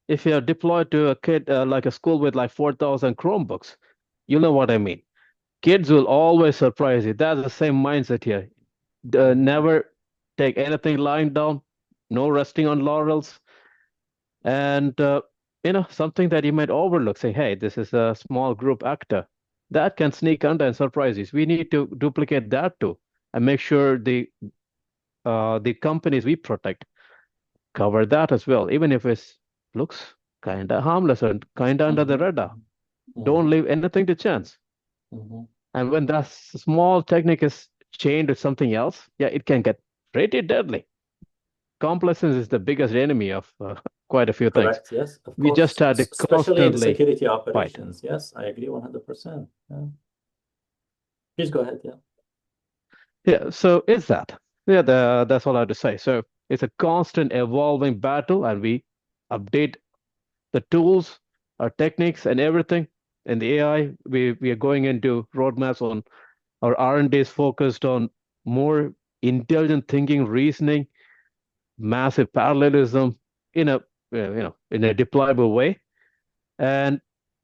If you are deployed to a kid like a school with like 4,000 Chromebooks, you know what I mean. Kids will always surprise you. That's the same mindset here. Never take anything lying down, no resting on laurels. And something that you might overlook, say, hey, this is a small group actor that can sneak under and surprise you. We need to duplicate that too and make sure the companies we protect cover that as well, even if it looks kind of harmless and kind of under the radar. Don't leave anything to chance. And when that small technique is chained with something else, yeah, it can get pretty deadly. Complacence is the biggest enemy of quite a few things. Correct, yes, of We course. just had to Especially in constantly security fight. operations. Yes, I agree 100%. Yeah. Please go ahead, yeah. Yeah, so it's that. Yeah, that's all I have to say. So it's a constant evolving battle, and we update the tools, our techniques, and everything. In the AI, we are going into roadmaps on our R&D is focused on more intelligent thinking, reasoning, massive parallelism in a in a deployable way, and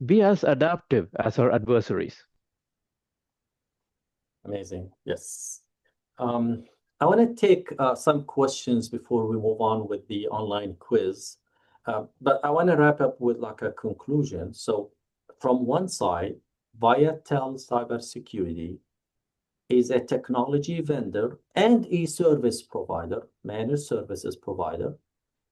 be as adaptive as our adversaries. Amazing. Yes. I want to take some questions before we move on with the online quiz. But I want to wrap up with like a conclusion. So from one side, Viettel Cyber Security is a technology vendor and a service provider, managed services provider,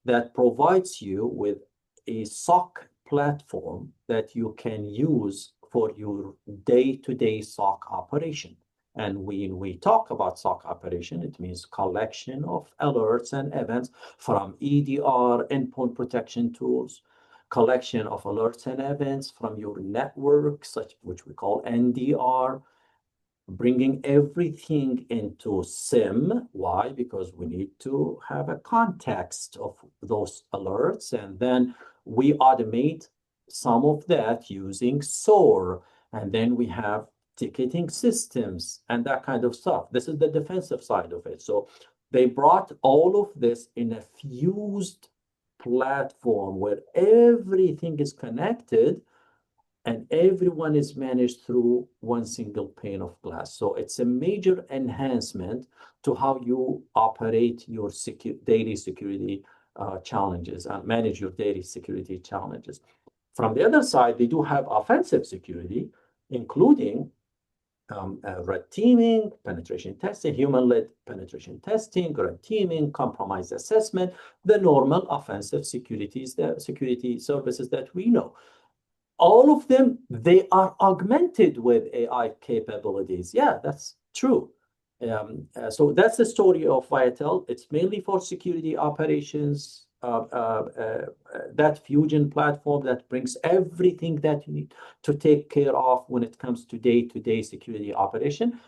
that provides you with a SOC platform that you can use for your day-to-day SOC operation. And when we talk about SOC operation, it means collection of alerts and events from EDR, endpoint protection tools, collection of alerts and events from your network, which we call NDR, bringing everything into SIEM. Why? Because we need to have a context of those alerts, and then we automate some of that using SOAR, and then we have ticketing systems and that kind of stuff. This is the defensive side of it. So they brought all of this in a fused platform where everything is connected and everyone is managed through one single pane of glass. So it's a major enhancement to how you operate your daily security challenges and manage your daily security challenges. From the other side, they do have offensive security, including red teaming, penetration testing, human-led penetration testing, red teaming, compromise assessment, the normal offensive security services that we know. All of them, they are augmented with AI capabilities. Yeah, that's true. So that's the story of Viettel. It's mainly for security operations, that fusion platform that brings everything that you need to take care of when it comes to day-to-day security operation,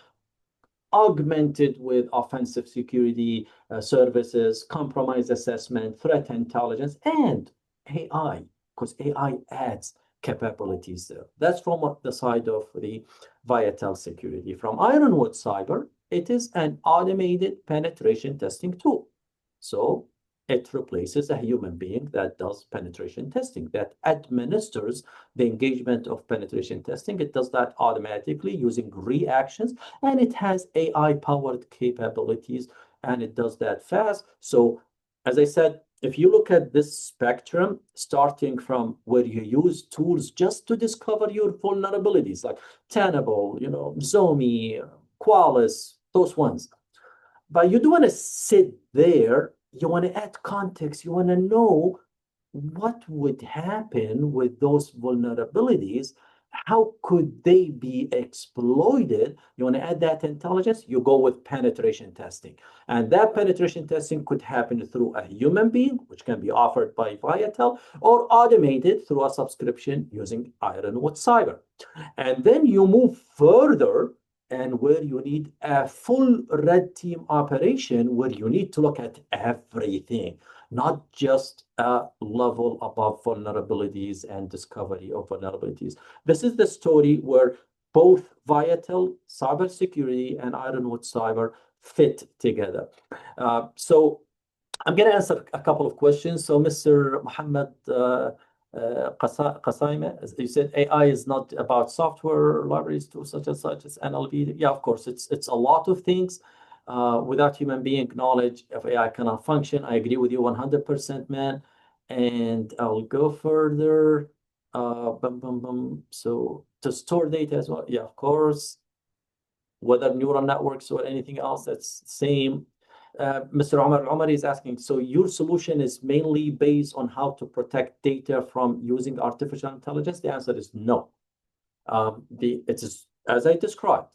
augmented with offensive security services, compromise assessment, threat intelligence, and AI, because AI adds capabilities there. That's from the side of the Viettel Security. From Ironwood Cyber, it is an automated penetration testing tool. So it replaces a human being that does penetration testing, that administers the engagement of penetration testing. It does that automatically using reactions, and it has AI-powered capabilities, and it does that fast. So as I said, if you look at this spectrum, starting from where you use tools just to discover your vulnerabilities, like Tenable, Zomi, Qualys, those ones. But you don't want to sit there. You want to add context. You want to know what would happen with those vulnerabilities. How could they be exploited? You want to add that intelligence, you go with penetration testing. And that penetration testing could happen through a human being, which can be offered by Viettel, or automated through a subscription using Ironwood Cyber. And then you move further, and where you need a full red team operation, where you need to look at everything, not just a level above vulnerabilities and discovery of vulnerabilities. This is the story where both Viettel Cyber Security and Ironwood Cyber fit together. So I'm going to answer a couple of questions. So Mr. Muhammad Qasaime, you said AI is not about software libraries tools such as NLP. Yeah, of course, it's a lot of things. Without human being knowledge of AI cannot function. I agree with you 100%, man. And I'll go further. So to store data as well. Yeah, of course. Whether neural networks or anything else, that's the same. Mr. Omar is asking, so your solution is mainly based on how to protect data from using artificial intelligence? The answer is no. It is, as I described,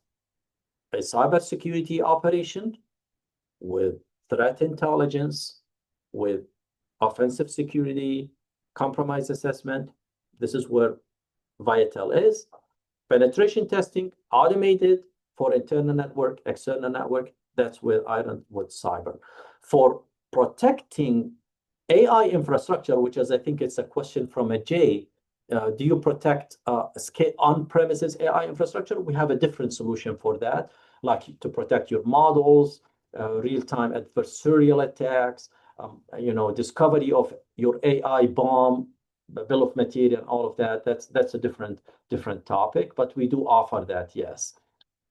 a cybersecurity operation with threat intelligence, with offensive security, compromise assessment. This is where Viettel is. Penetration testing, automated for internal network, external network. That's where Ironwood Cyber. For protecting AI infrastructure, which is, I think it's a question from a Jay, do you protect on-premises AI infrastructure? We have a different solution for that, like to protect your models, real-time adversarial attacks, discovery of your AI bomb, the bill of material, all of that. That's a different topic, but we do offer that, yes.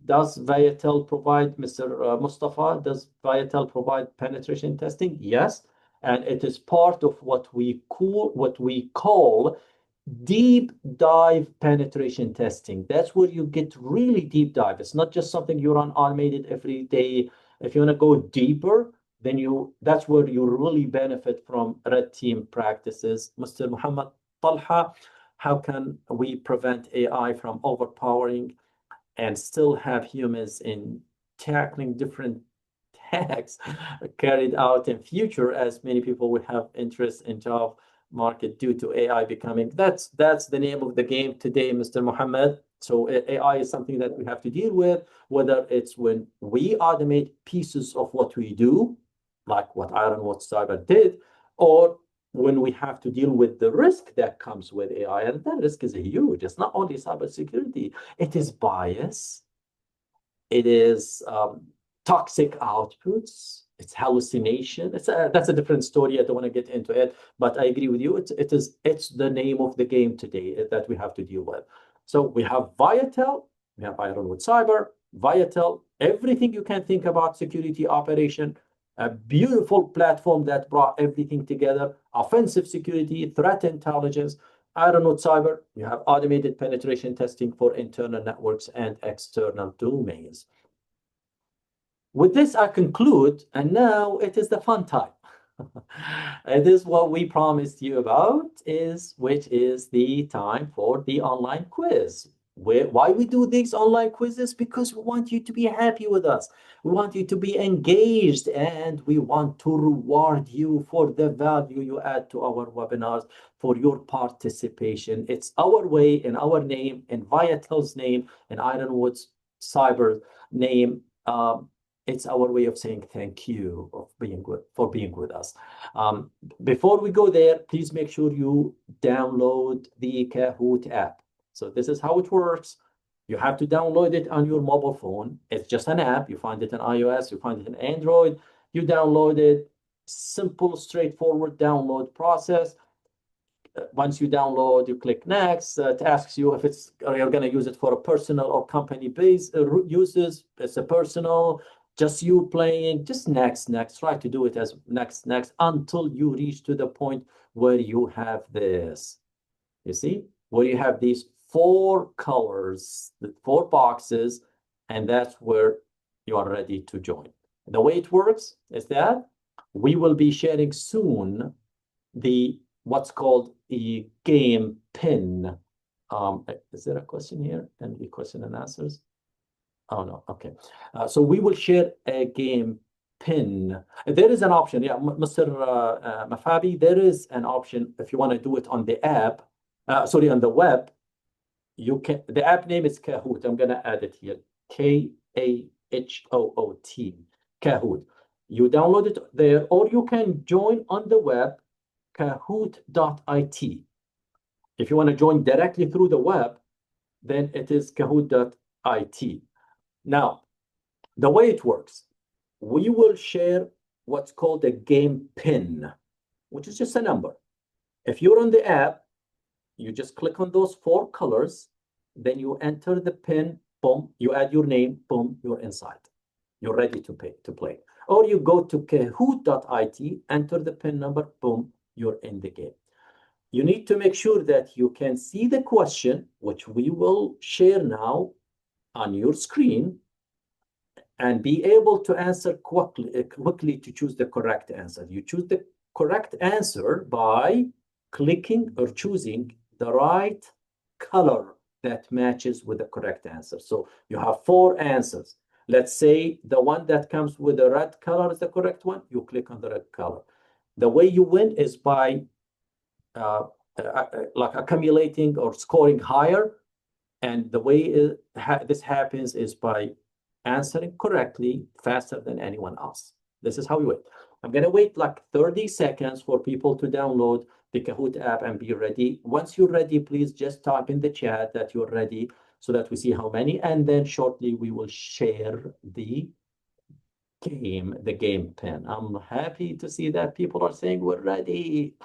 Does Viettel provide, Mr. Mustafa, does Viettel provide penetration testing? Yes, and it is part of what we call deep dive penetration testing. That's where you get really deep dive. It's not just something you run automated every day. If you want to go deeper, then that's where you really benefit from red team practices. Mr. Muhammad Talha, how can we prevent AI from overpowering and still have humans in tackling different tasks carried out in future, as many people would have interest in job market due to AI becoming, that's the name of the game today, Mr. Muhammad. So AI is something that we have to deal with, whether it's when we automate pieces of what we do, like what Ironwood Cyber did, or when we have to deal with the risk that comes with AI. And that risk is huge. It's not only cybersecurity, it is bias, it is toxic outputs, it's hallucination. That's a different story. I don't want to get into it, but I agree with you. It's the name of the game today that we have to deal with. So we have Viettel, we have Ironwood Cyber, Viettel, everything you can think about security operation, a beautiful platform that brought everything together, offensive security, threat intelligence, Ironwood Cyber, you have automated penetration testing for internal networks and external domains. With this, I conclude, and now it is the fun time. It is what we promised you about, which is the time for the online quiz. Why we do these online quizzes? Because we want you to be happy with us. We want you to be engaged, and we want to reward you for the value you add to our webinars, for your participation. It's our way, in our name, in Viettel's name, in Ironwood's Cyber name. It's our way of saying thank you for being with us. Before we go there, please make sure you download the Kahoot app. So this is how it works. You have to download it on your mobile phone. It's just an app. You find it in iOS, you find it in Android. You download it. Simple, straightforward download process. Once you download, you click next. It asks you if you're going to use it for a personal or company-based uses. It's a personal, just you playing, just next. Try to do it as next until you reach to the point where you have this. You see, where you have these 4 colors, the 4 boxes, and that's where you are ready to join. The way it works is that we will be sharing soon what's called a game pin. Is there a question here? And the question and answers? Oh, no. Okay. So we will share a game pin. There is an option. Yeah, Mr. Mafabi, there is an option if you want to do it on the app. On the web. You can. The app name is Kahoot. I'm going to add it here. Kahoot. Kahoot. You download it there, or you can join on the web, kahoot.it. If you want to join directly through the web, then it is kahoot.it. Now, the way it works, we will share what's called a game pin, which is just a number. If you're on the app, you just click on those 4 colors, then you enter the pin, boom, you add your name, boom, you're inside. You're ready to play. Or you go to kahoot.it, enter the pin number, boom, you're in the game. You need to make sure that you can see the question, which we will share now on your screen, and be able to answer quickly to choose the correct answer. You choose the correct answer by clicking or choosing the right color that matches with the correct answer. So you have 4 answers. Let's say the one that comes with the red color is the correct one. You click on the red color. The way you win is by like accumulating or scoring higher. And the way this happens is by answering correctly faster than anyone else. This is how we wait. I'm going to wait like 30 seconds for people to download the Kahoot app and be ready. Once you're ready, please just type in the chat that you're ready so that we see how many. And then shortly we will share the game pin. I'm happy to see that people are saying we're ready.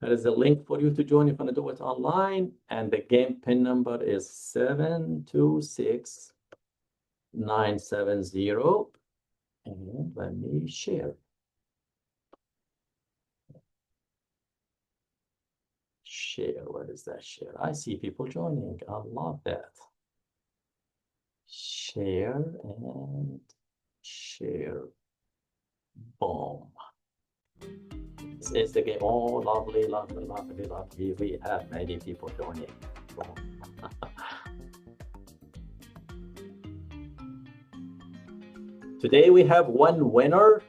There is a link for you to join. You're going to do it online. And the game pin number is 726970. And let me share. Share, where is that share? I see people joining. I love that. Share and share. Boom. This is the game. Oh, lovely, lovely, lovely, lovely. We have many people joining. Today we have one winner.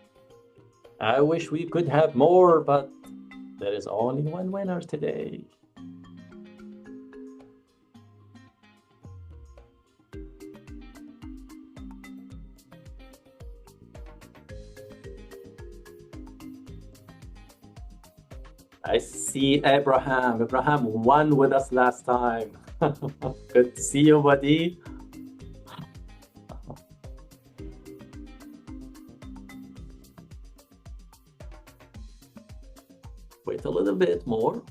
I wish we could have more, but there is only one winner today. I see Abraham. Abraham won with us last time. Good to see you, buddy. Wait a little bit more.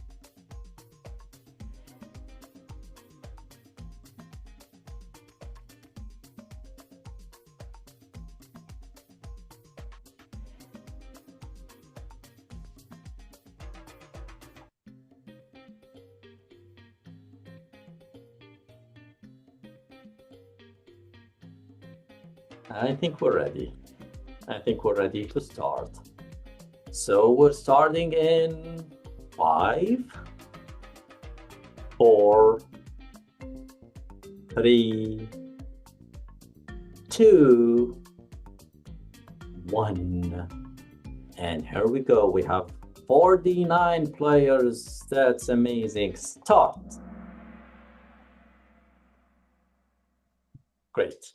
I think we're ready. I think we're ready to start. So we're starting in 5, 4, 3, 2, 1. And here we go. We have 49 players. That's amazing. Start. Great.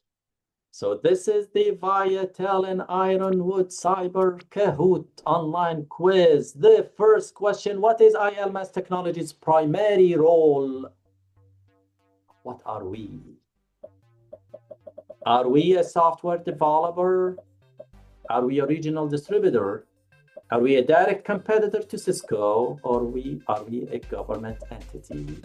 So this is the Viettel and Ironwood Cyber Kahoot online quiz. The first question, what is ILMS Technology's primary role? What are we? Are we a software developer? Are we a regional distributor? Are we a direct competitor to Cisco? Or are we a government entity?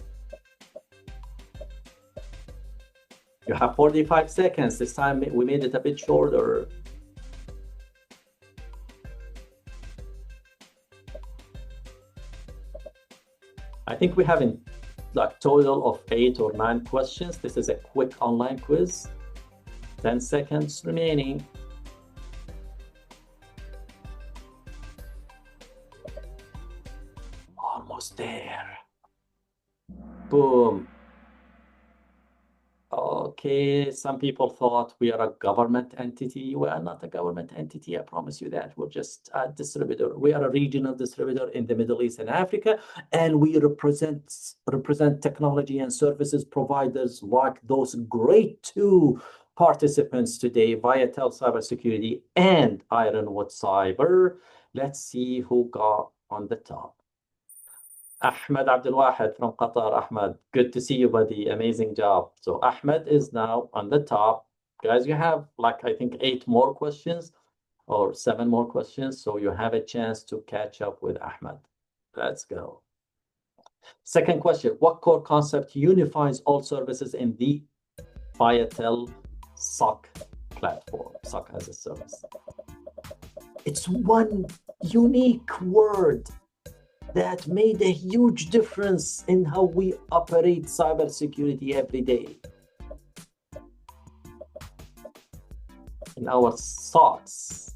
You have 45 seconds. This time we made it a bit shorter. I think we have like total of 8 or 9 questions. This is a quick online quiz. 10 seconds remaining. Almost there. Boom. Okay, some people thought we are a government entity. We are not a government entity, I promise you that. We're just a distributor. We are a regional distributor in the Middle East and Africa, and we represent technology and services providers like those great 2 participants today, Viettel Cyber Security and Ironwood Cyber. Let's see who got on the top. Ahmed Abdul Wahid from Qatar. Ahmed, good to see you, buddy. Amazing job. So Ahmed is now on the top. Guys, you have like, I think 8 more questions or 7 more questions. So you have a chance to catch up with Ahmed. Let's go. Second question, what core concept unifies all services in the Viettel SOC platform, SOC as a service? It's one unique word that made a huge difference in how we operate cybersecurity every day. In our SOCs.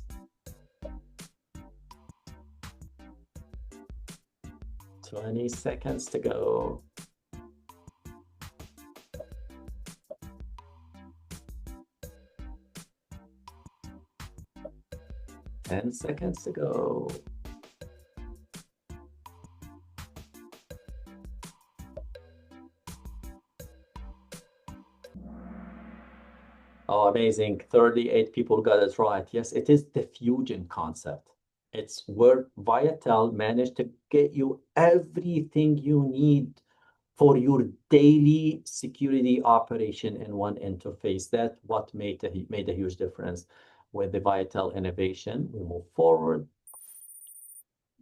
20 seconds to go. Ten seconds to go. Oh, amazing. 38 people got it right. Yes, it is the fusion concept. It's where Viettel managed to get you everything you need for your daily security operation in one interface. That's what made a huge difference with the Viettel innovation. We move forward.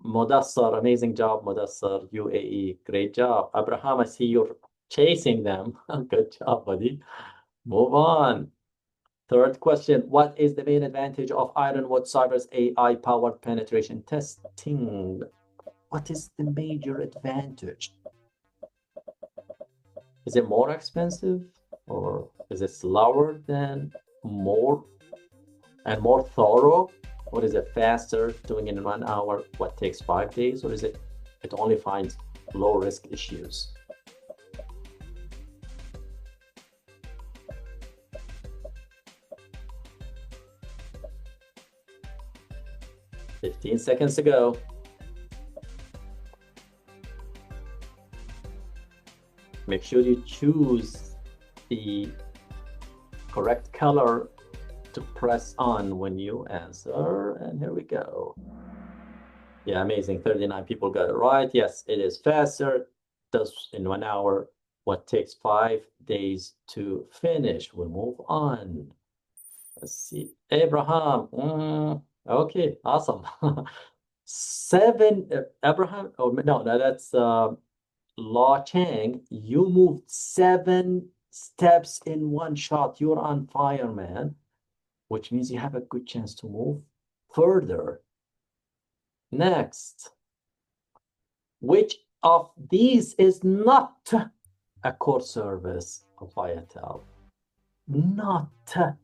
Modassar, amazing job, Modassar, UAE, great job. Abraham, I see you're chasing them. Good job, buddy. Move on. Third question, what is the main advantage of Ironwood Cyber's AI-powered penetration testing? What is the major advantage? Is it more expensive, or is it slower than more thorough? Or is it faster, doing it in 1 hour, what takes 5 days? Or is it only finds low-risk issues? Fifteen seconds to go. Make sure you choose the correct color to press on when you answer. And here we go. Yeah, amazing. 39 people got it right. Yes, it is faster. Does in 1 hour what takes 5 days to finish. We'll move on. Let's see. Abraham. Okay, awesome. 7, Abraham. Oh, no, that's Law Chang. You moved 7 steps in one shot. You're on fire, man, which means you have a good chance to move further. Next, which of these is not a core service of Viettel? Not a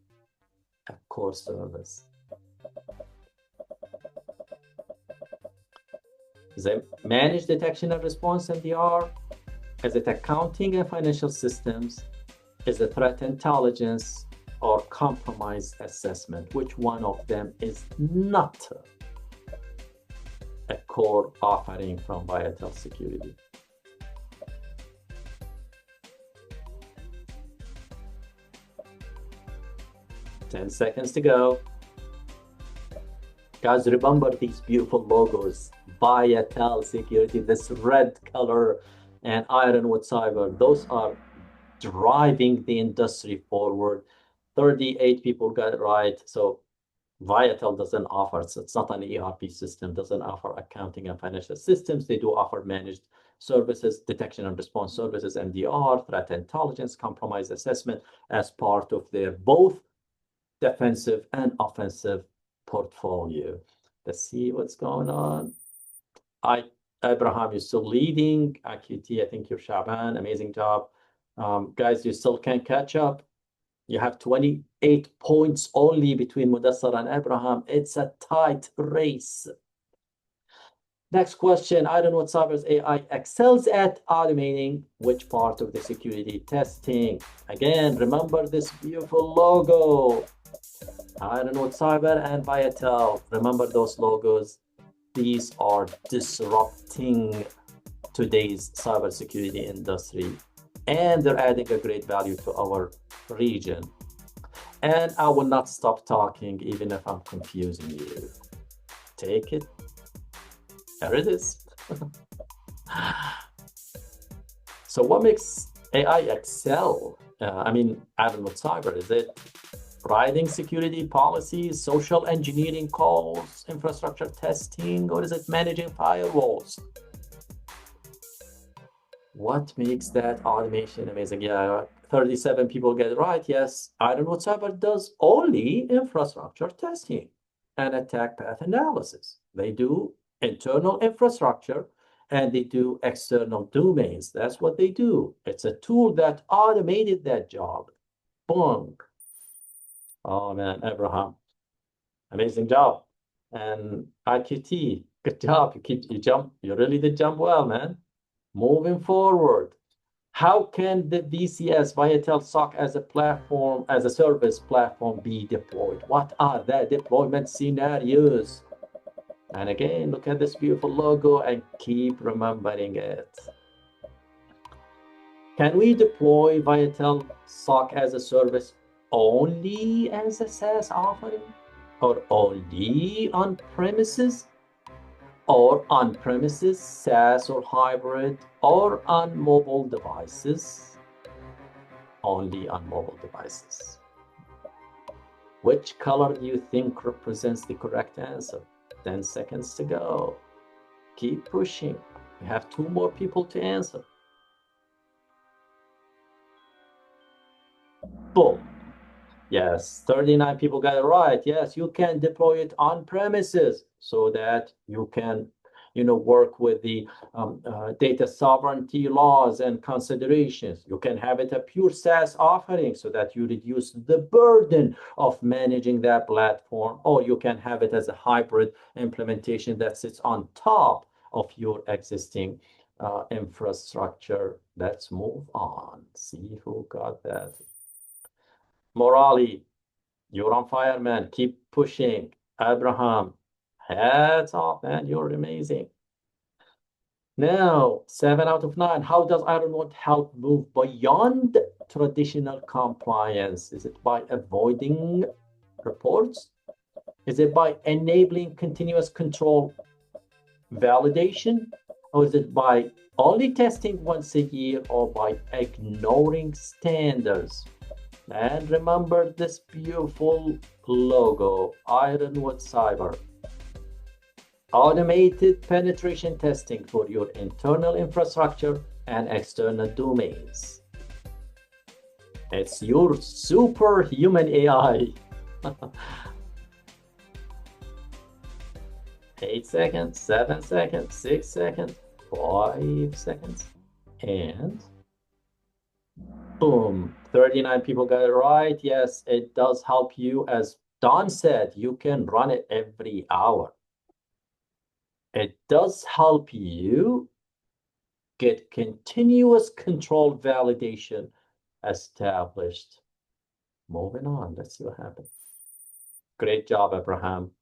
core service. Is it managed detection and response MDR? Is it accounting and financial systems? Is it threat intelligence or compromise assessment? Which one of them is not a core offering from Viettel Security? Ten seconds to go. Guys, remember these beautiful logos. Viettel Security, this red color, and Ironwood Cyber. Those are driving the industry forward. 38 people got it right. So Viettel doesn't offer, so it's not an ERP system, doesn't offer accounting and financial systems. They do offer managed services, detection and response services, MDR, threat intelligence, compromise assessment as part of their both defensive and offensive portfolio. Let's see what's going on. Abraham, you're still leading. IQT, I think you're Shaban. Amazing job. Guys, you still can catch up. You have 28 points only between Mudassar and Abraham. It's a tight race. Next question, Ironwood Cyber's AI excels at automating which part of the security testing? Again, remember this beautiful logo. Ironwood Cyber and Viettel. Remember those logos. These are disrupting today's cybersecurity industry, and they're adding a great value to our region. And I will not stop talking even if I'm confusing you. Take it. There it is. So what makes AI excel? Ironwood Cyber, is it writing security policies, social engineering calls, infrastructure testing, or is it managing firewalls? What makes that automation amazing? Yeah, 37 people get it right. Yes, Ironwood Cyber does only infrastructure testing and attack path analysis. They do internal infrastructure and they do external domains. That's what they do. It's a tool that automated that job. Boom. Oh man, Abraham, amazing job. And IQT, good job. You really did jump well, man. Moving forward, how can the VCS Viettel SOC as a platform, as a service platform be deployed? What are the deployment scenarios? And again, look at this beautiful logo and keep remembering it. Can we deploy Viettel SOC as a service only as a SaaS offering? Or only on premises? Or on premises, SaaS or hybrid, or on mobile devices? Only on mobile devices. Which color do you think represents the correct answer? 10 seconds to go. Keep pushing. We have 2 more people to answer. Boom. Yes, 39 people got it right. Yes, you can deploy it on premises so that you can, work with the data sovereignty laws and considerations. You can have it a pure SaaS offering so that you reduce the burden of managing that platform, or you can have it as a hybrid implementation that sits on top of your existing infrastructure. Let's move on. See who got that. Morali, you're on fire, man. Keep pushing. Abraham, hats off, man. You're amazing. Now, 7 out of 9. How does Ironwood help move beyond traditional compliance? Is it by avoiding reports? Is it by enabling continuous control validation? Or is it by only testing once a year, or by ignoring standards? And remember this beautiful logo, Ironwood Cyber. Automated penetration testing for your internal infrastructure and external domains. It's your superhuman AI. 8 seconds, 7 seconds, 6 seconds, 5 seconds, and boom, 39 people got it right. Yes, it does help you. As Don said, you can run it every hour. It does help you get continuous control validation established. Moving on, let's see what happens. Great job, Abraham.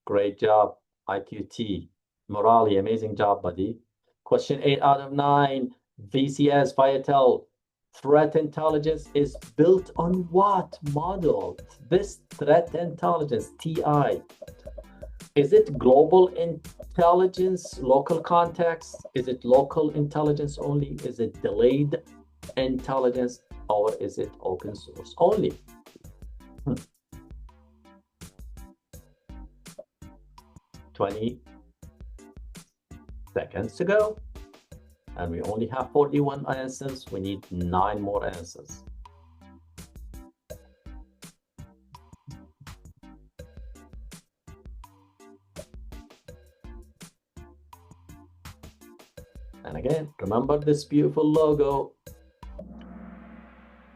Great job, IQT. Morali, amazing job, buddy. Question 8 out of 9. VCS Viettel threat intelligence is built on what model? This threat intelligence, TI. Is it global intelligence, local context? Is it local intelligence only? Is it delayed intelligence? Or is it open source only? 20 seconds to go. And we only have 41 answers. We need 9 more answers. And again, remember this beautiful logo.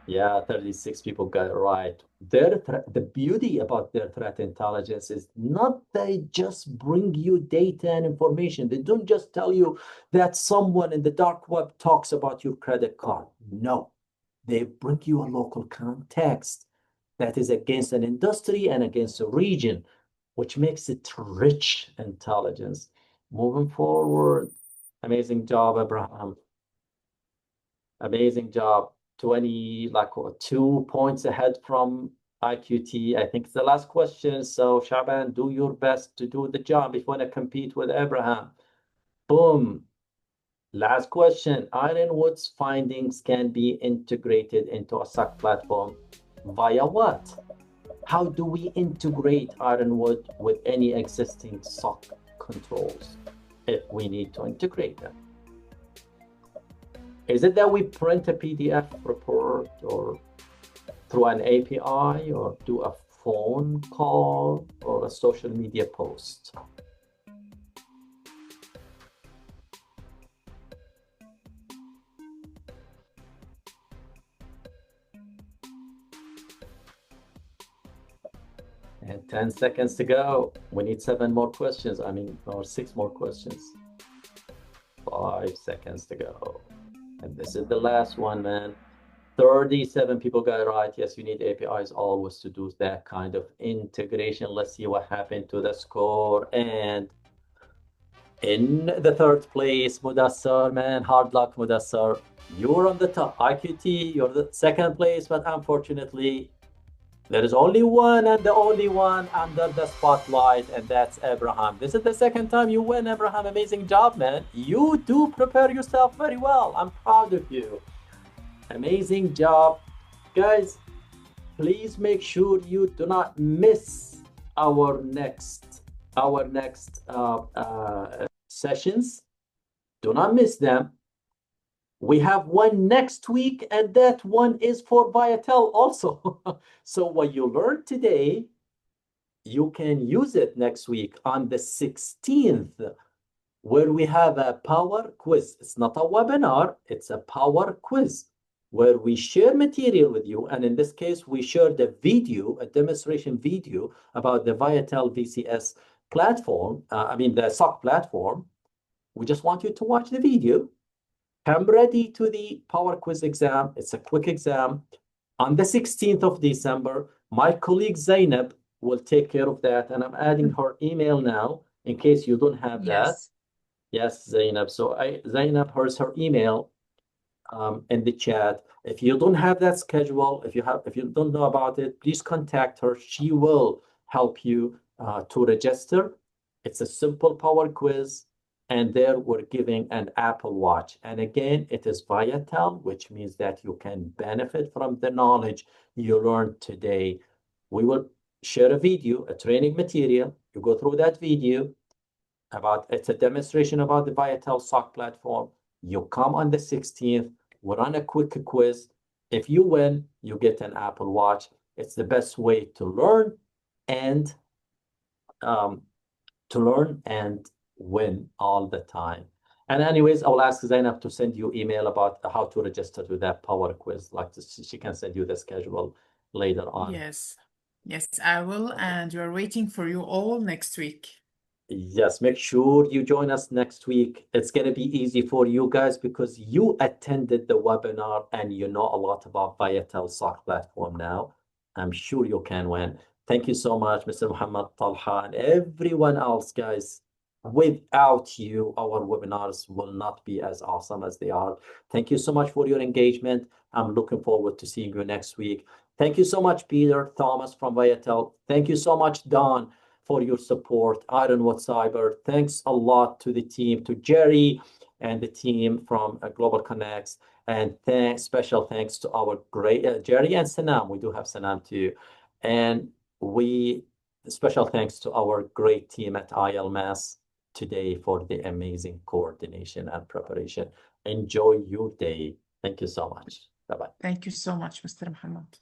Yeah, 36 people got it right. The beauty about their threat intelligence is not they just bring you data and information. They don't just tell you that someone in the dark web talks about your credit card. No, they bring you a local context that is against an industry and against a region, which makes it rich intelligence. Moving forward, amazing job, Abraham. Amazing job. 2 points ahead from IQT. I think it's the last question. So Shaban, do your best to do the job if you want to compete with Abraham. Boom. Last question. Ironwood's findings can be integrated into a SOC platform via what? How do we integrate Ironwood with any existing SOC controls if we need to integrate them? Is it that we print a PDF report or through an API or do a phone call or a social media post? And 10 seconds to go. We need 7 more questions. Or 6 more questions. 5 seconds to go. And this is the last one, man. 37 people got it right. Yes, you need APIs always to do that kind of integration. Let's see what happened to the score. And in the 3rd place, Mudassar, man, hard luck, Mudassar. You're on the top. IQT, you're the 2nd place, but unfortunately, there is only one and the only one under the spotlight, and that's Abraham. This is the 2nd time you win, Abraham. Amazing job, man. You do prepare yourself very well. I'm proud of you. Amazing job. Guys, please make sure you do not miss our next sessions. Do not miss them. We have one next week, and that one is for Viettel also. So what you learned today, you can use it next week on the 16th, where we have a power quiz. It's not a webinar, it's a power quiz, where we share material with you. And in this case, we share the video, a demonstration video about the Viettel VCS platform, the SOC platform. We just want you to watch the video. Come ready to the power quiz exam. It's a quick exam. On the 16th of December, my colleague Zainab will take care of that. And I'm adding her email now in case you don't have that. Yes, Zainab. So Zainab, here's her email in the chat. If you don't have that schedule, if you don't know about it, please contact her. She will help you to register. It's a simple power quiz. And there we're giving an Apple Watch. And again, it is Viettel, which means that you can benefit from the knowledge you learned today. We will share a video, a training material. You go through that video it's a demonstration about the Viettel SOC platform. You come on the 16th, we run a quick quiz. If you win, you get an Apple Watch. It's the best way to learn and win all the time. And anyways, I will ask Zainab to send you email about how to register to that power quiz. Like she can send you the schedule later on. Yes, I will. Okay. And we're waiting for you all next week. Yes, make sure you join us next week. It's going to be easy for you guys because you attended the webinar and you know a lot about Viettel SOC platform now. I'm sure you can win. Thank you so much, Mr. Muhammad Talha, and everyone else, guys. Without you, our webinars will not be as awesome as they are. Thank you so much for your engagement. I'm looking forward to seeing you next week. Thank you so much, Peter Thomas from Viettel. Thank you so much, Don, for your support. Ironwood Cyber. Thanks a lot to the team, to Jerry and the team from Global Connects. And special thanks to our great Jerry and Sanam. We do have Sanam too. And special thanks to our great team at ILMAS today for the amazing coordination and preparation. Enjoy your day. Thank you so much. Bye-bye. Thank you so much, Mr. Muhammad.